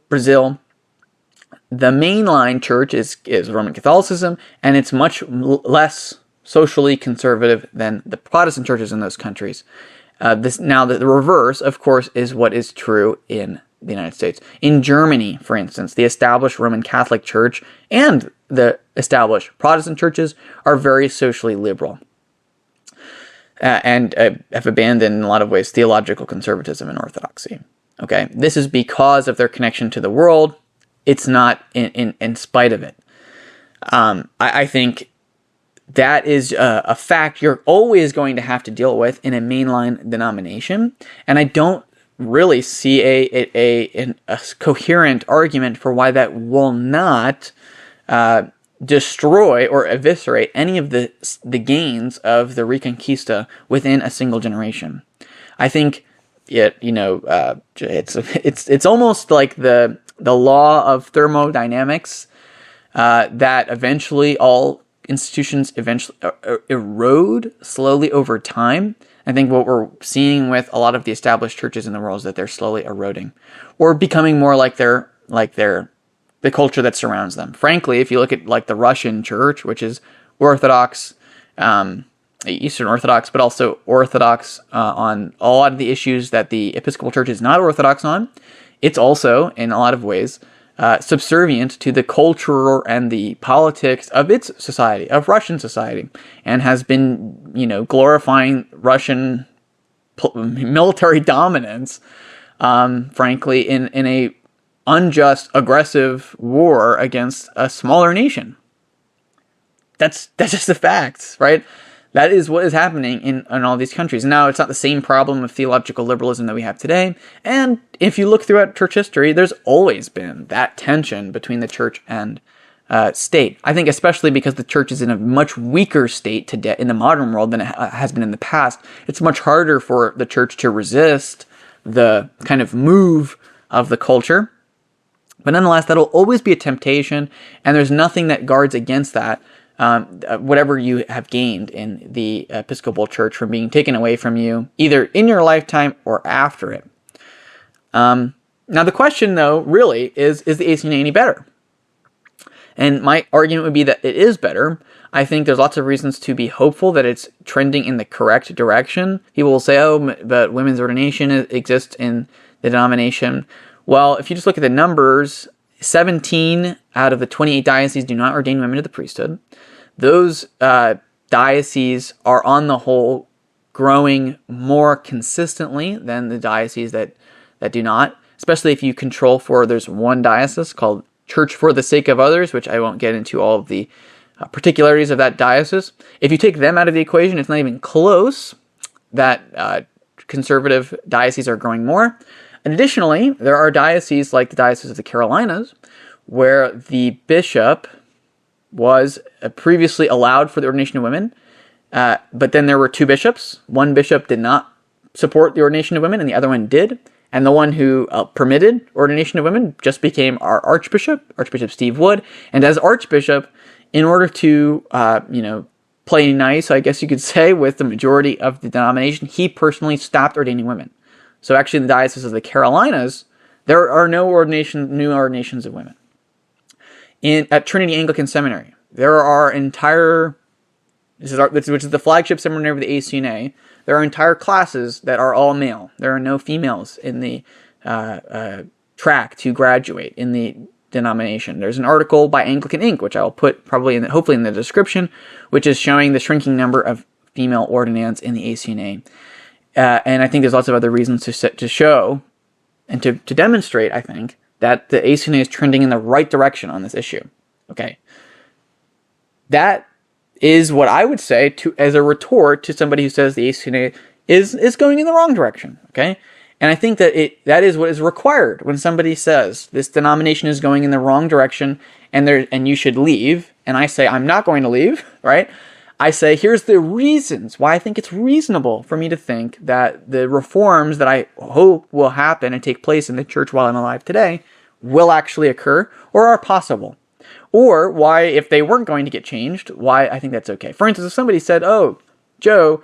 Brazil, the mainline church is Roman Catholicism, and it's much less socially conservative than the Protestant churches in those countries. The reverse, of course, is what is true in the United States. In Germany, for instance, the established Roman Catholic Church and the established Protestant churches are very socially liberal and have abandoned, in a lot of ways, theological conservatism and orthodoxy. Okay, this is because of their connection to the world. It's not in spite of it. I think that is a fact you're always going to have to deal with in a mainline denomination, and I don't really see a coherent argument for why that will not destroy or eviscerate any of the gains of the Reconquista within a single generation. I think it's almost like the law of thermodynamics that eventually all institutions erode slowly over time. I think what we're seeing with a lot of the established churches in the world is that they're slowly eroding or becoming more like the culture that surrounds them. Frankly, if you look at like the Russian church, which is Orthodox, Eastern Orthodox, but also Orthodox on a lot of the issues that the Episcopal Church is not Orthodox on, it's also, in a lot of ways, subservient to the culture and the politics of its society, of Russian society, and has been, glorifying Russian military dominance, frankly, in a unjust, aggressive war against a smaller nation. That's just the facts, right? That is what is happening in all these countries. Now, it's not the same problem of theological liberalism that we have today. And if you look throughout church history, there's always been that tension between the church and state. I think especially because the church is in a much weaker state today in the modern world than it has been in the past. It's much harder for the church to resist the kind of move of the culture. But nonetheless, that'll always be a temptation, and there's nothing that guards against that. Whatever you have gained in the Episcopal Church from being taken away from you, either in your lifetime or after it. Now the question, though, really is the ACNA any better? And my argument would be that it is better. I think there's lots of reasons to be hopeful that it's trending in the correct direction. People will say, but women's ordination exists in the denomination. Well, if you just look at the numbers, 17 out of the 28 dioceses do not ordain women to the priesthood. those dioceses are on the whole growing more consistently than the dioceses that do not, especially if you control for, there's one diocese called Church for the Sake of Others, which I won't get into all of the particularities of that diocese. If you take them out of the equation, it's not even close that conservative dioceses are growing more. And additionally, there are dioceses like the Diocese of the Carolinas, where the bishop was previously allowed for the ordination of women, but then there were two bishops. One bishop did not support the ordination of women, and the other one did. And the one who permitted ordination of women just became our Archbishop Steve Wood. And as Archbishop, in order to, play nice, I guess you could say, with the majority of the denomination, he personally stopped ordaining women. So actually, in the Diocese of the Carolinas, there are no new ordinations of women. At Trinity Anglican Seminary, there are which is the flagship seminary of the ACNA, there are entire classes that are all male. There are no females in the track to graduate in the denomination. There's an article by Anglican Inc., which I'll put hopefully in the description, which is showing the shrinking number of female ordinands in the ACNA. And I think there's lots of other reasons to show and to demonstrate, I think, that the ACNA is trending in the right direction on this issue. Okay. That is what I would say as a retort to somebody who says the ACNA is going in the wrong direction. Okay. And I think that that is what is required when somebody says this denomination is going in the wrong direction and you should leave. And I say, I'm not going to leave, right? I say, here's the reasons why I think it's reasonable for me to think that the reforms that I hope will happen and take place in the church while I'm alive today will actually occur or are possible. Or why, if they weren't going to get changed, why I think that's okay. For instance, if somebody said, oh, Joe,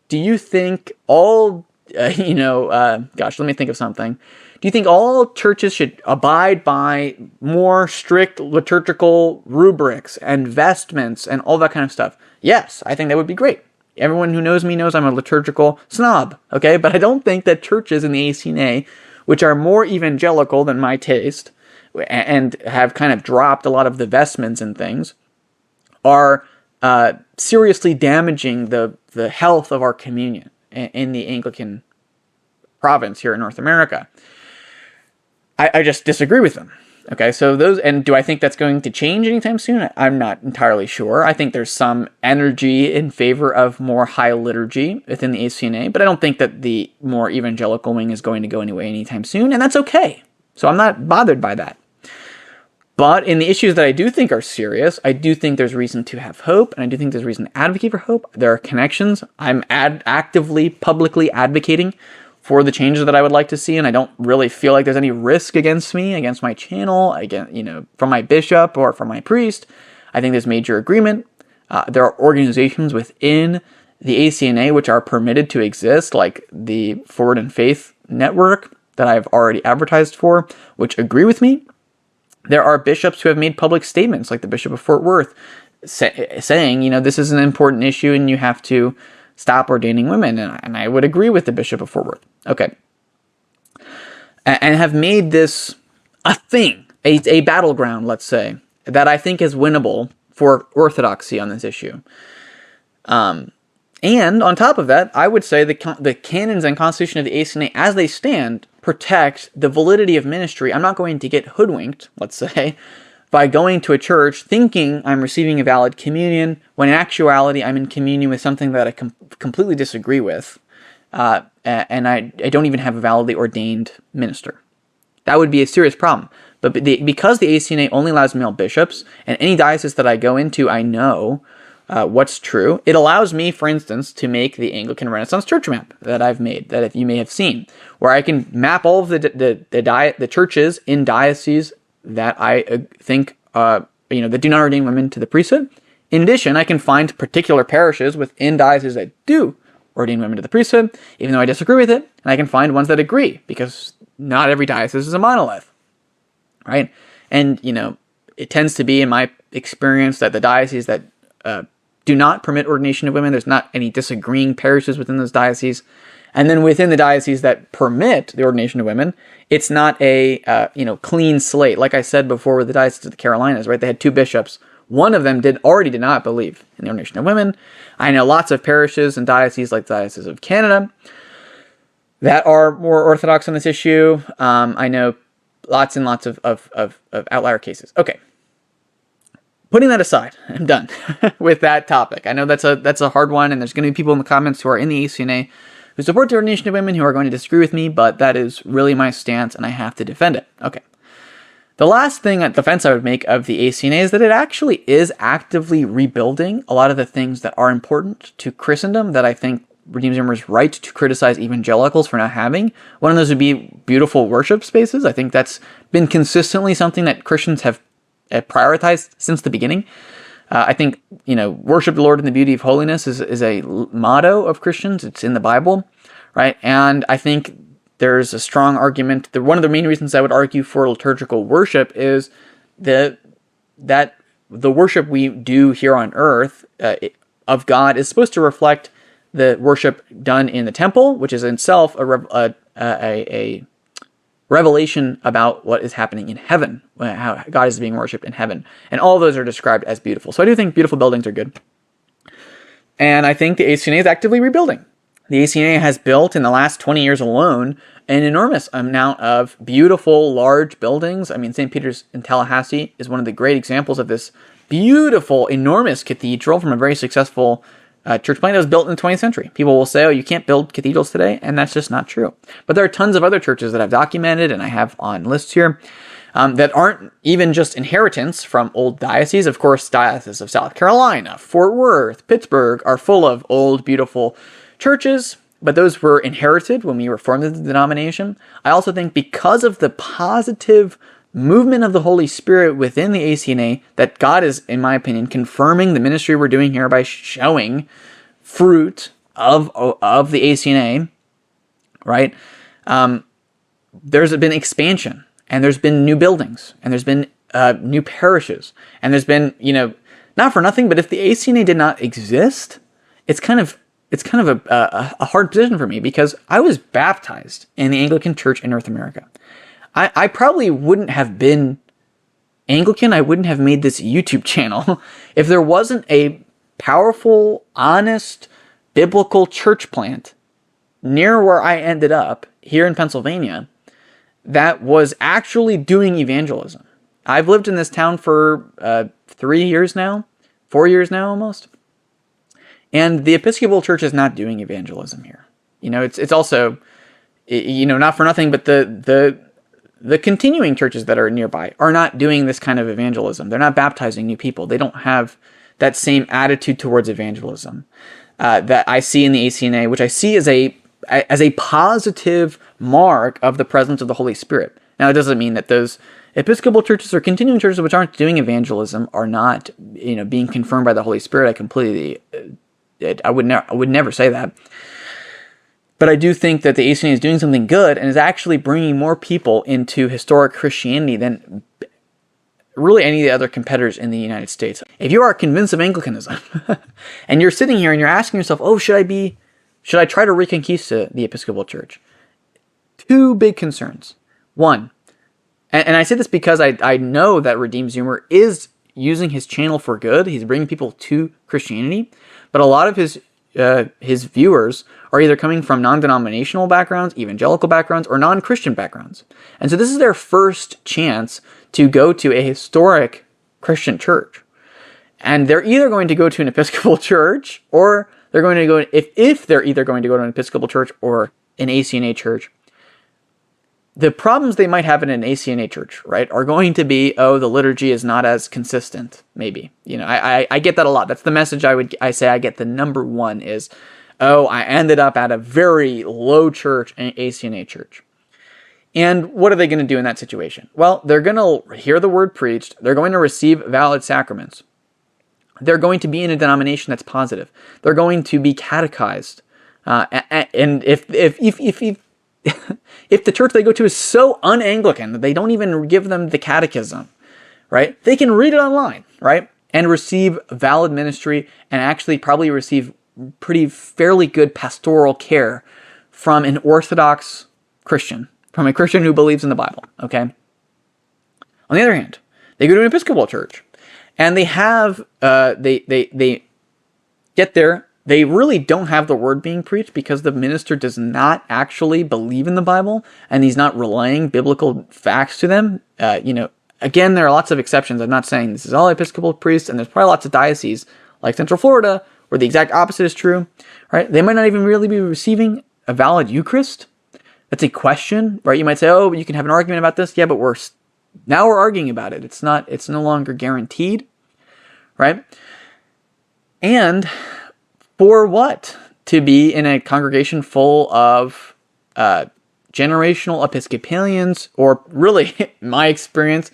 do you think all, let me think of something. Do you think all churches should abide by more strict liturgical rubrics and vestments and all that kind of stuff? Yes, I think that would be great. Everyone who knows me knows I'm a liturgical snob, okay? But I don't think that churches in the ACNA, which are more evangelical than my taste, and have kind of dropped a lot of the vestments and things, are seriously damaging the health of our communion in the Anglican province here in North America. I just disagree with them. Okay, so do I think that's going to change anytime soon? I'm not entirely sure. I think there's some energy in favor of more high liturgy within the ACNA, but I don't think that the more evangelical wing is going to go anyway anytime soon, and that's okay. So I'm not bothered by that. But in the issues that I do think are serious, I do think there's reason to have hope, and I do think there's reason to advocate for hope. There are connections. I'm actively, publicly advocating for the changes that I would like to see, and I don't really feel like there's any risk against me, against my channel, from my bishop or from my priest. I think there's major agreement. There are organizations within the ACNA which are permitted to exist, like the Forward in Faith Network that I've already advertised for, which agree with me. There are bishops who have made public statements, like the Bishop of Fort Worth, saying, this is an important issue and you have to stop ordaining women. And I would agree with the Bishop of Fort Worth. Okay. And have made this a thing, a battleground, let's say, that I think is winnable for orthodoxy on this issue. And on top of that, I would say the canons and constitution of the ACNA as they stand protect the validity of ministry. I'm not going to get hoodwinked, let's say, by going to a church thinking I'm receiving a valid communion, when in actuality I'm in communion with something that I completely disagree with, and I don't even have a validly ordained minister. That would be a serious problem. But because the ACNA only allows male bishops, and any diocese that I go into, I know what's true. It allows me, for instance, to make the Anglican Renaissance Church map that I've made, that you may have seen, where I can map all of the churches in dioceses that I think that do not ordain women to the priesthood. In addition, I can find particular parishes within dioceses that do ordain women to the priesthood, even though I disagree with it, and I can find ones that agree, because not every diocese is a monolith, right? And, it tends to be, in my experience, that the dioceses that do not permit ordination of women, there's not any disagreeing parishes within those dioceses. And then within the dioceses that permit the ordination of women, it's not a clean slate. Like I said before with the Diocese of the Carolinas, right? They had two bishops. one of them already did not believe in the ordination of women. I know lots of parishes and dioceses like the Diocese of Canada that are more orthodox on this issue. I know lots and lots of outlier cases. Okay. Putting that aside, I'm done with that topic. I know that's a hard one, and there's going to be people in the comments who are in the ACNA who support the ordination of women who are going to disagree with me, but that is really my stance, and I have to defend it. Okay. The last defense I would make of the ACNA is that it actually is actively rebuilding a lot of the things that are important to Christendom that I think Redeemed Zoomer is right to criticize evangelicals for not having. One of those would be beautiful worship spaces. I think that's been consistently something that Christians have prioritized since the beginning. I think, worship the Lord in the beauty of holiness is a motto of Christians. It's in the Bible, right? And I think there's a strong argument. One of the main reasons I would argue for liturgical worship is that the worship we do here on earth of God is supposed to reflect the worship done in the temple, which is in itself a revelation about what is happening in heaven, how God is being worshipped in heaven. And all of those are described as beautiful. So I do think beautiful buildings are good. And I think the ACNA is actively rebuilding. The ACNA has built in the last 20 years alone an enormous amount of beautiful, large buildings. I mean, St. Peter's in Tallahassee is one of the great examples of this beautiful, enormous cathedral from a very successful church plant that was built in the 20th century. People will say, oh, you can't build cathedrals today, and that's just not true. But there are tons of other churches that I've documented, and I have on lists here, that aren't even just inheritance from old dioceses. Of course, dioceses of South Carolina, Fort Worth, Pittsburgh are full of old, beautiful churches, but those were inherited when we reformed the denomination. I also think because of the positive movement of the Holy Spirit within the ACNA, that God is, in my opinion, confirming the ministry we're doing here by showing fruit of the ACNA, right? There's been expansion, and there's been new buildings, and there's been new parishes, and there's been, not for nothing, but if the ACNA did not exist, it's kind of a hard position for me, because I was baptized in the Anglican Church in North America. I probably wouldn't have been Anglican. I wouldn't have made this YouTube channel if there wasn't a powerful, honest, biblical church plant near where I ended up here in Pennsylvania that was actually doing evangelism. I've lived in this town for 3 years now, 4 years now almost. And the Episcopal Church is not doing evangelism here. It's also, not for nothing, but the continuing churches that are nearby are not doing this kind of evangelism. They're not baptizing new people. They don't have that same attitude towards evangelism that I see in the ACNA, which I see as a positive mark of the presence of the Holy Spirit. Now, it doesn't mean that those Episcopal churches or continuing churches which aren't doing evangelism are not, being confirmed by the Holy Spirit. I would never say that. But I do think that the ACNA is doing something good and is actually bringing more people into historic Christianity than really any of the other competitors in the United States. If you are convinced of Anglicanism and you're sitting here and you're asking yourself, oh, should I try to reconquista the Episcopal Church? Two big concerns. One, and I say this because I know that Redeemed Zoomer is using his channel for good. He's bringing people to Christianity, but a lot of his viewers are either coming from non-denominational backgrounds, evangelical backgrounds, or non-Christian backgrounds. And so this is their first chance to go to a historic Christian church. And they're either going to go to an Episcopal church, or they're going to go, if they're either going to go to an Episcopal church or an ACNA church, the problems they might have in an ACNA church, right, are going to be, oh, the liturgy is not as consistent, maybe. I get that a lot. That's the message I say I get. The number one is, oh, I ended up at a very low church, an ACNA church. And what are they going to do in that situation? Well, they're going to hear the word preached. They're going to receive valid sacraments. They're going to be in a denomination that's positive. They're going to be catechized. And if if the church they go to is so un-Anglican that they don't even give them the catechism, right, they can read it online, right, and receive valid ministry and actually probably receive fairly good pastoral care from an Orthodox Christian, from a Christian who believes in the Bible, okay? On the other hand, they go to an Episcopal church, And they have, they get there. They really don't have the word being preached because the minister does not actually believe in the Bible, and he's not relaying biblical facts to them. Again, there are lots of exceptions. I'm not saying this is all Episcopal priests, and there's probably lots of dioceses like Central Florida where the exact opposite is true. Right? They might not even really be receiving a valid Eucharist. That's a question, right? You might say, "Oh, you can have an argument about this." Yeah, but we're arguing about it. It's no longer guaranteed, right? And for what? To be in a congregation full of generational Episcopalians, or really, in my experience,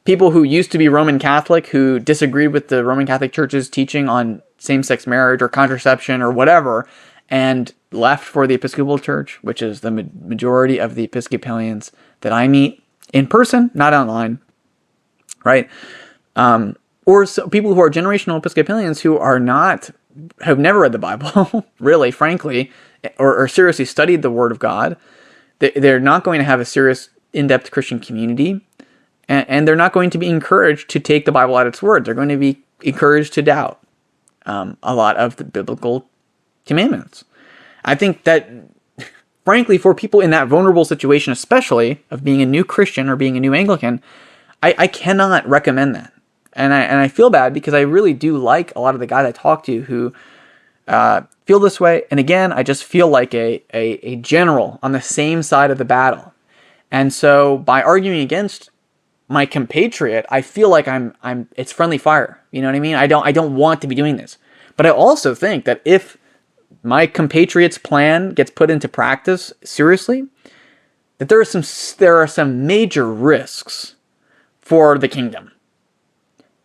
people who used to be Roman Catholic, who disagreed with the Roman Catholic Church's teaching on same-sex marriage or contraception or whatever, and left for the Episcopal Church, which is the majority of the Episcopalians that I meet in person, not online, right? Or people who are generational Episcopalians who have never read the Bible, really, frankly, or seriously studied the Word of God. They're not going to have a serious, in-depth Christian community, and they're not going to be encouraged to take the Bible at its word. They're going to be encouraged to doubt a lot of the biblical commandments. I think that, frankly, for people in that vulnerable situation, especially of being a new Christian or being a new Anglican, I cannot recommend that. And I feel bad because I really do like a lot of the guys I talk to who feel this way. And again, I just feel like a general on the same side of the battle. And so by arguing against my compatriot, I feel like it's friendly fire. You know what I mean? I don't want to be doing this. But I also think that if my compatriot's plan gets put into practice seriously, that there are some major risks for the kingdom.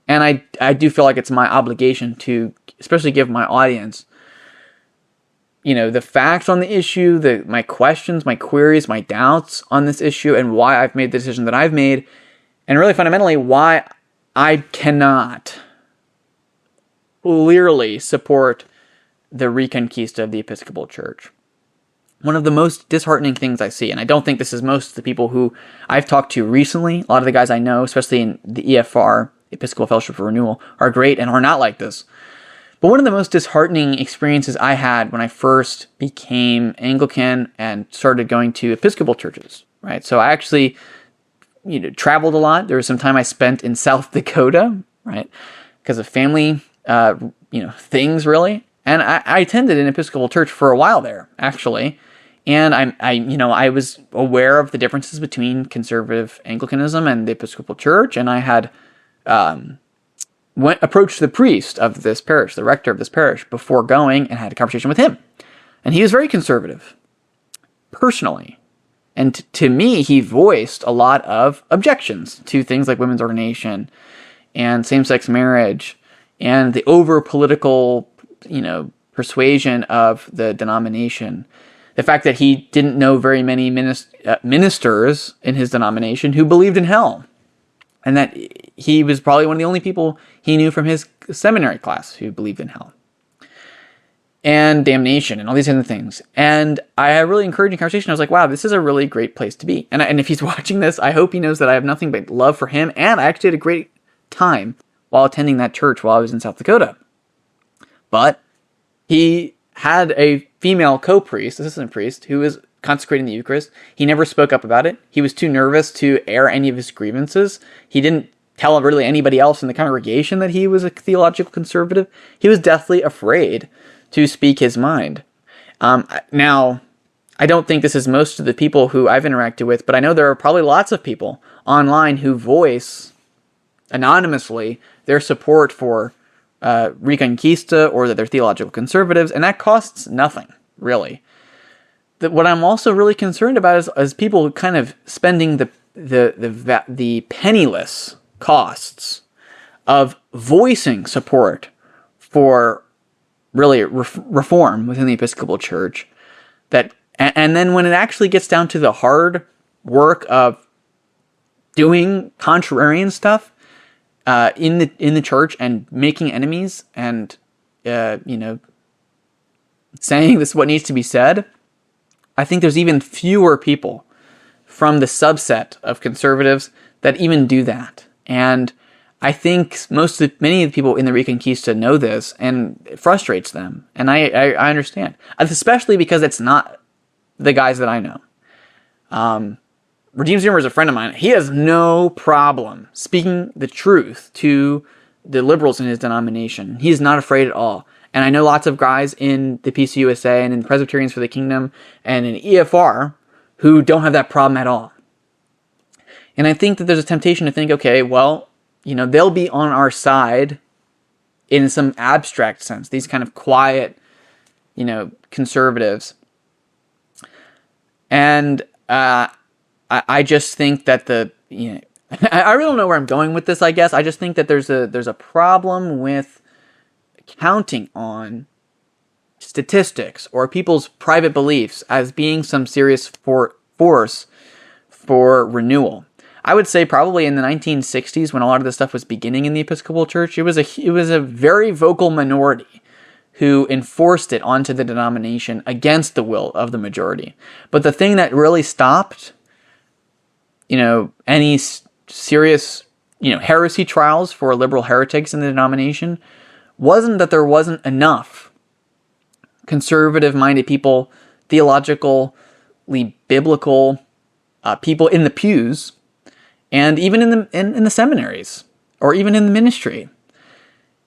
And I do feel like it's my obligation to especially give my audience, the facts on the issue, my questions, my queries, my doubts on this issue, and why I've made the decision that I've made, and really fundamentally why I cannot clearly support the Reconquista of the Episcopal Church. One of the most disheartening things I see, and I don't think this is most of the people who I've talked to recently, a lot of the guys I know, especially in the EFR, Episcopal Fellowship for Renewal, are great and are not like this. But one of the most disheartening experiences I had when I first became Anglican and started going to Episcopal churches, right? So I actually, traveled a lot. There was some time I spent in South Dakota, right? Because of family, things really. And I attended an Episcopal church for a while there, actually. And I was aware of the differences between conservative Anglicanism and the Episcopal Church. And I had approached the priest of this parish, the rector of this parish, before going, and had a conversation with him. And he was very conservative, personally. And to me, he voiced a lot of objections to things like women's ordination and same-sex marriage and the over-political, persuasion of the denomination. The fact that he didn't know very many ministers in his denomination who believed in hell. And that he was probably one of the only people he knew from his seminary class who believed in hell. And damnation and all these other things. And I had a really encouraging conversation. I was like, wow, this is a really great place to be. And if he's watching this, I hope he knows that I have nothing but love for him. And I actually had a great time while attending that church while I was in South Dakota. But he had a female co-priest, assistant priest, who was consecrating the Eucharist. He never spoke up about it. He was too nervous to air any of his grievances. He didn't tell really anybody else in the congregation that he was a theological conservative. He was deathly afraid to speak his mind. Now, I don't think this is most of the people who I've interacted with, but I know there are probably lots of people online who voice anonymously their support for Reconquista or that they're theological conservatives, and that costs nothing, really. What I'm also really concerned about is people kind of spending the penniless costs of voicing support for really reform within the Episcopal Church, and then when it actually gets down to the hard work of doing contrarian stuff in the church and making enemies and saying this is what needs to be said, I think there's even fewer people from the subset of conservatives that even do that. And I think many of the people in the Reconquista know this, and it frustrates them. And I understand, especially because it's not the guys that I know. Redeemed Zimmer is a friend of mine. He has no problem speaking the truth to the liberals in his denomination. He is not afraid at all. And I know lots of guys in the PCUSA and in Presbyterians for the Kingdom and in EFR who don't have that problem at all. And I think that there's a temptation to think, okay, well, they'll be on our side in some abstract sense. These kind of quiet, conservatives. And I just think that I really don't know where I'm going with this, I guess. I just think that there's a problem with counting on statistics or people's private beliefs as being some serious force for renewal. I would say probably in the 1960s, when a lot of this stuff was beginning in the Episcopal Church, it was a very vocal minority who enforced it onto the denomination against the will of the majority. But the thing that really stopped, any serious, heresy trials for liberal heretics in the denomination wasn't that there wasn't enough conservative-minded people, theologically biblical people in the pews, and even in the seminaries, or even in the ministry.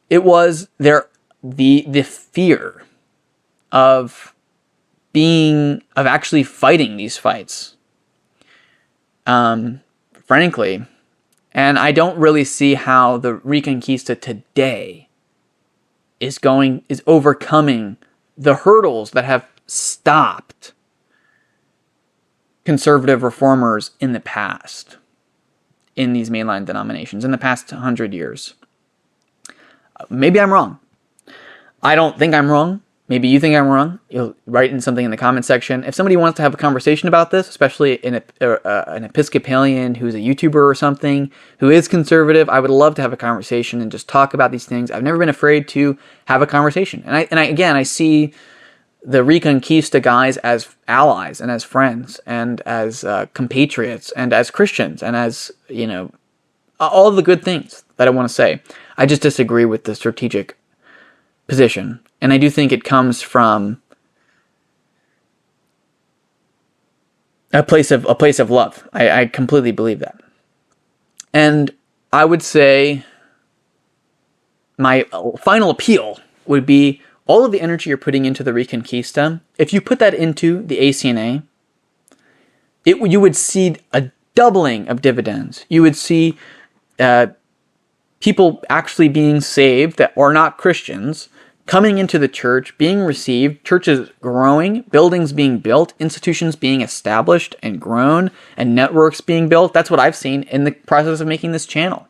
It was the fear of actually fighting these fights. Frankly, and I don't really see how the Reconquista today is overcoming the hurdles that have stopped conservative reformers in the past, in these mainline denominations, in the past 100 years. Maybe I'm wrong. I don't think I'm wrong. Maybe you think I'm wrong. You'll write in something in the comment section. If somebody wants to have a conversation about this, especially an Episcopalian who's a YouTuber or something, who is conservative, I would love to have a conversation and just talk about these things. I've never been afraid to have a conversation. And I see the Reconquista guys as allies and as friends and as compatriots and as Christians and as, all the good things that I want to say. I just disagree with the strategic position. And I do think it comes from a place of love. I completely believe that. And I would say my final appeal would be all of the energy you're putting into the Reconquista, if you put that into the ACNA, you would see a doubling of dividends. You would see people actually being saved that are not Christians, coming into the church, being received, churches growing, buildings being built, institutions being established and grown, and networks being built. That's what I've seen in the process of making this channel.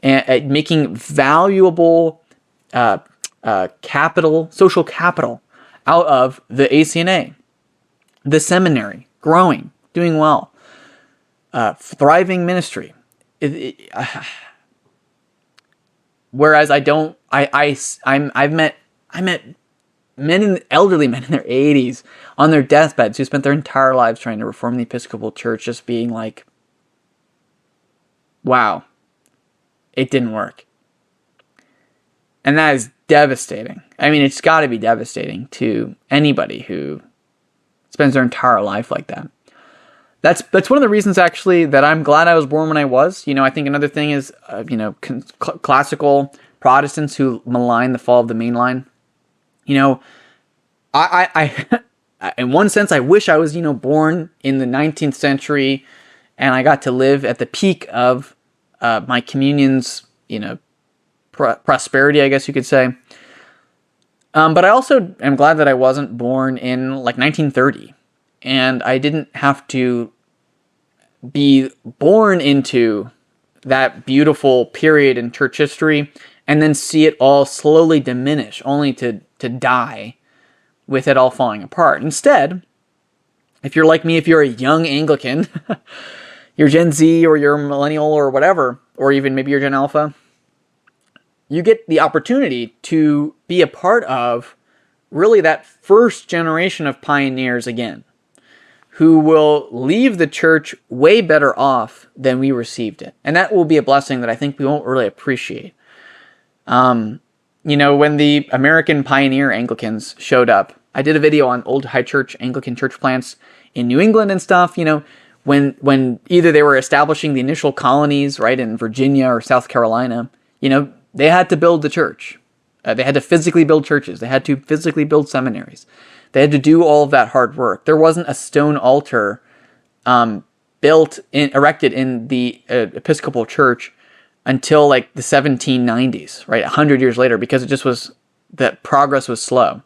And making valuable social capital out of the ACNA, the seminary, growing, doing well, thriving ministry. Whereas I've met elderly men in their 80s on their deathbeds who spent their entire lives trying to reform the Episcopal Church, just being like, wow, it didn't work. And that is devastating. I mean, it's got to be devastating to anybody who spends their entire life like that. That's one of the reasons, actually, that I'm glad I was born when I was. I think another thing is, classical Protestants who malign the fall of the mainline. I in one sense, I wish I was, born in the 19th century, and I got to live at the peak of my communion's, prosperity, I guess you could say. But I also am glad that I wasn't born in 1930. And I didn't have to be born into that beautiful period in church history and then see it all slowly diminish, only to die with it all falling apart. Instead, if you're like me, if you're a young Anglican, you're Gen Z or you're millennial or whatever, or even maybe you're Gen Alpha, you get the opportunity to be a part of really that first generation of pioneers again. who will leave the church way better off than we received it. And that will be a blessing that I think we won't really appreciate. When the American pioneer Anglicans showed up, I did a video on old high church Anglican church plants in New England and stuff, when either they were establishing the initial colonies, right, in Virginia or South Carolina, they had to build the church. They had to physically build churches. They had to physically build seminaries. They had to do all of that hard work. There wasn't a stone altar erected in the Episcopal Church until like the 1790s, right? 100 years later, because that progress was slow.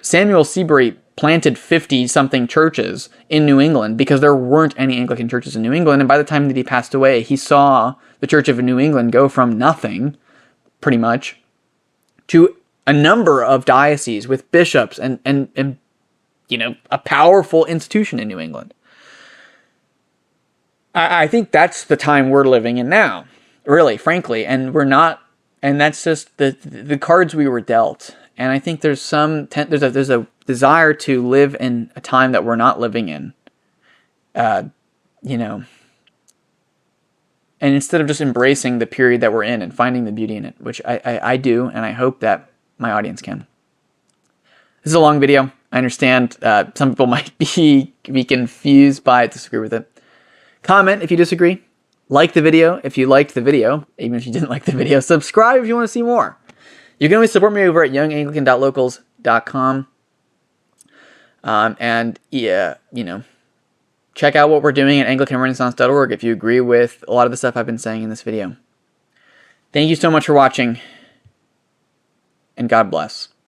Samuel Seabury planted 50-something churches in New England because there weren't any Anglican churches in New England. And by the time that he passed away, he saw the Church of New England go from nothing, pretty much, to a number of dioceses with bishops and a powerful institution in New England. I think that's the time we're living in now, really, frankly, and we're not, and that's just the cards we were dealt. And I think there's a desire to live in a time that we're not living in, and instead of just embracing the period that we're in and finding the beauty in it, which I do, and I hope that my audience can. This is a long video. I understand some people might be confused by it, disagree with it. Comment if you disagree. Like the video if you liked the video, even if you didn't like the video. Subscribe if you want to see more. You can always support me over at younganglican.locals.com. Check out what we're doing at AnglicanRenaissance.org if you agree with a lot of the stuff I've been saying in this video. Thank you so much for watching, and God bless.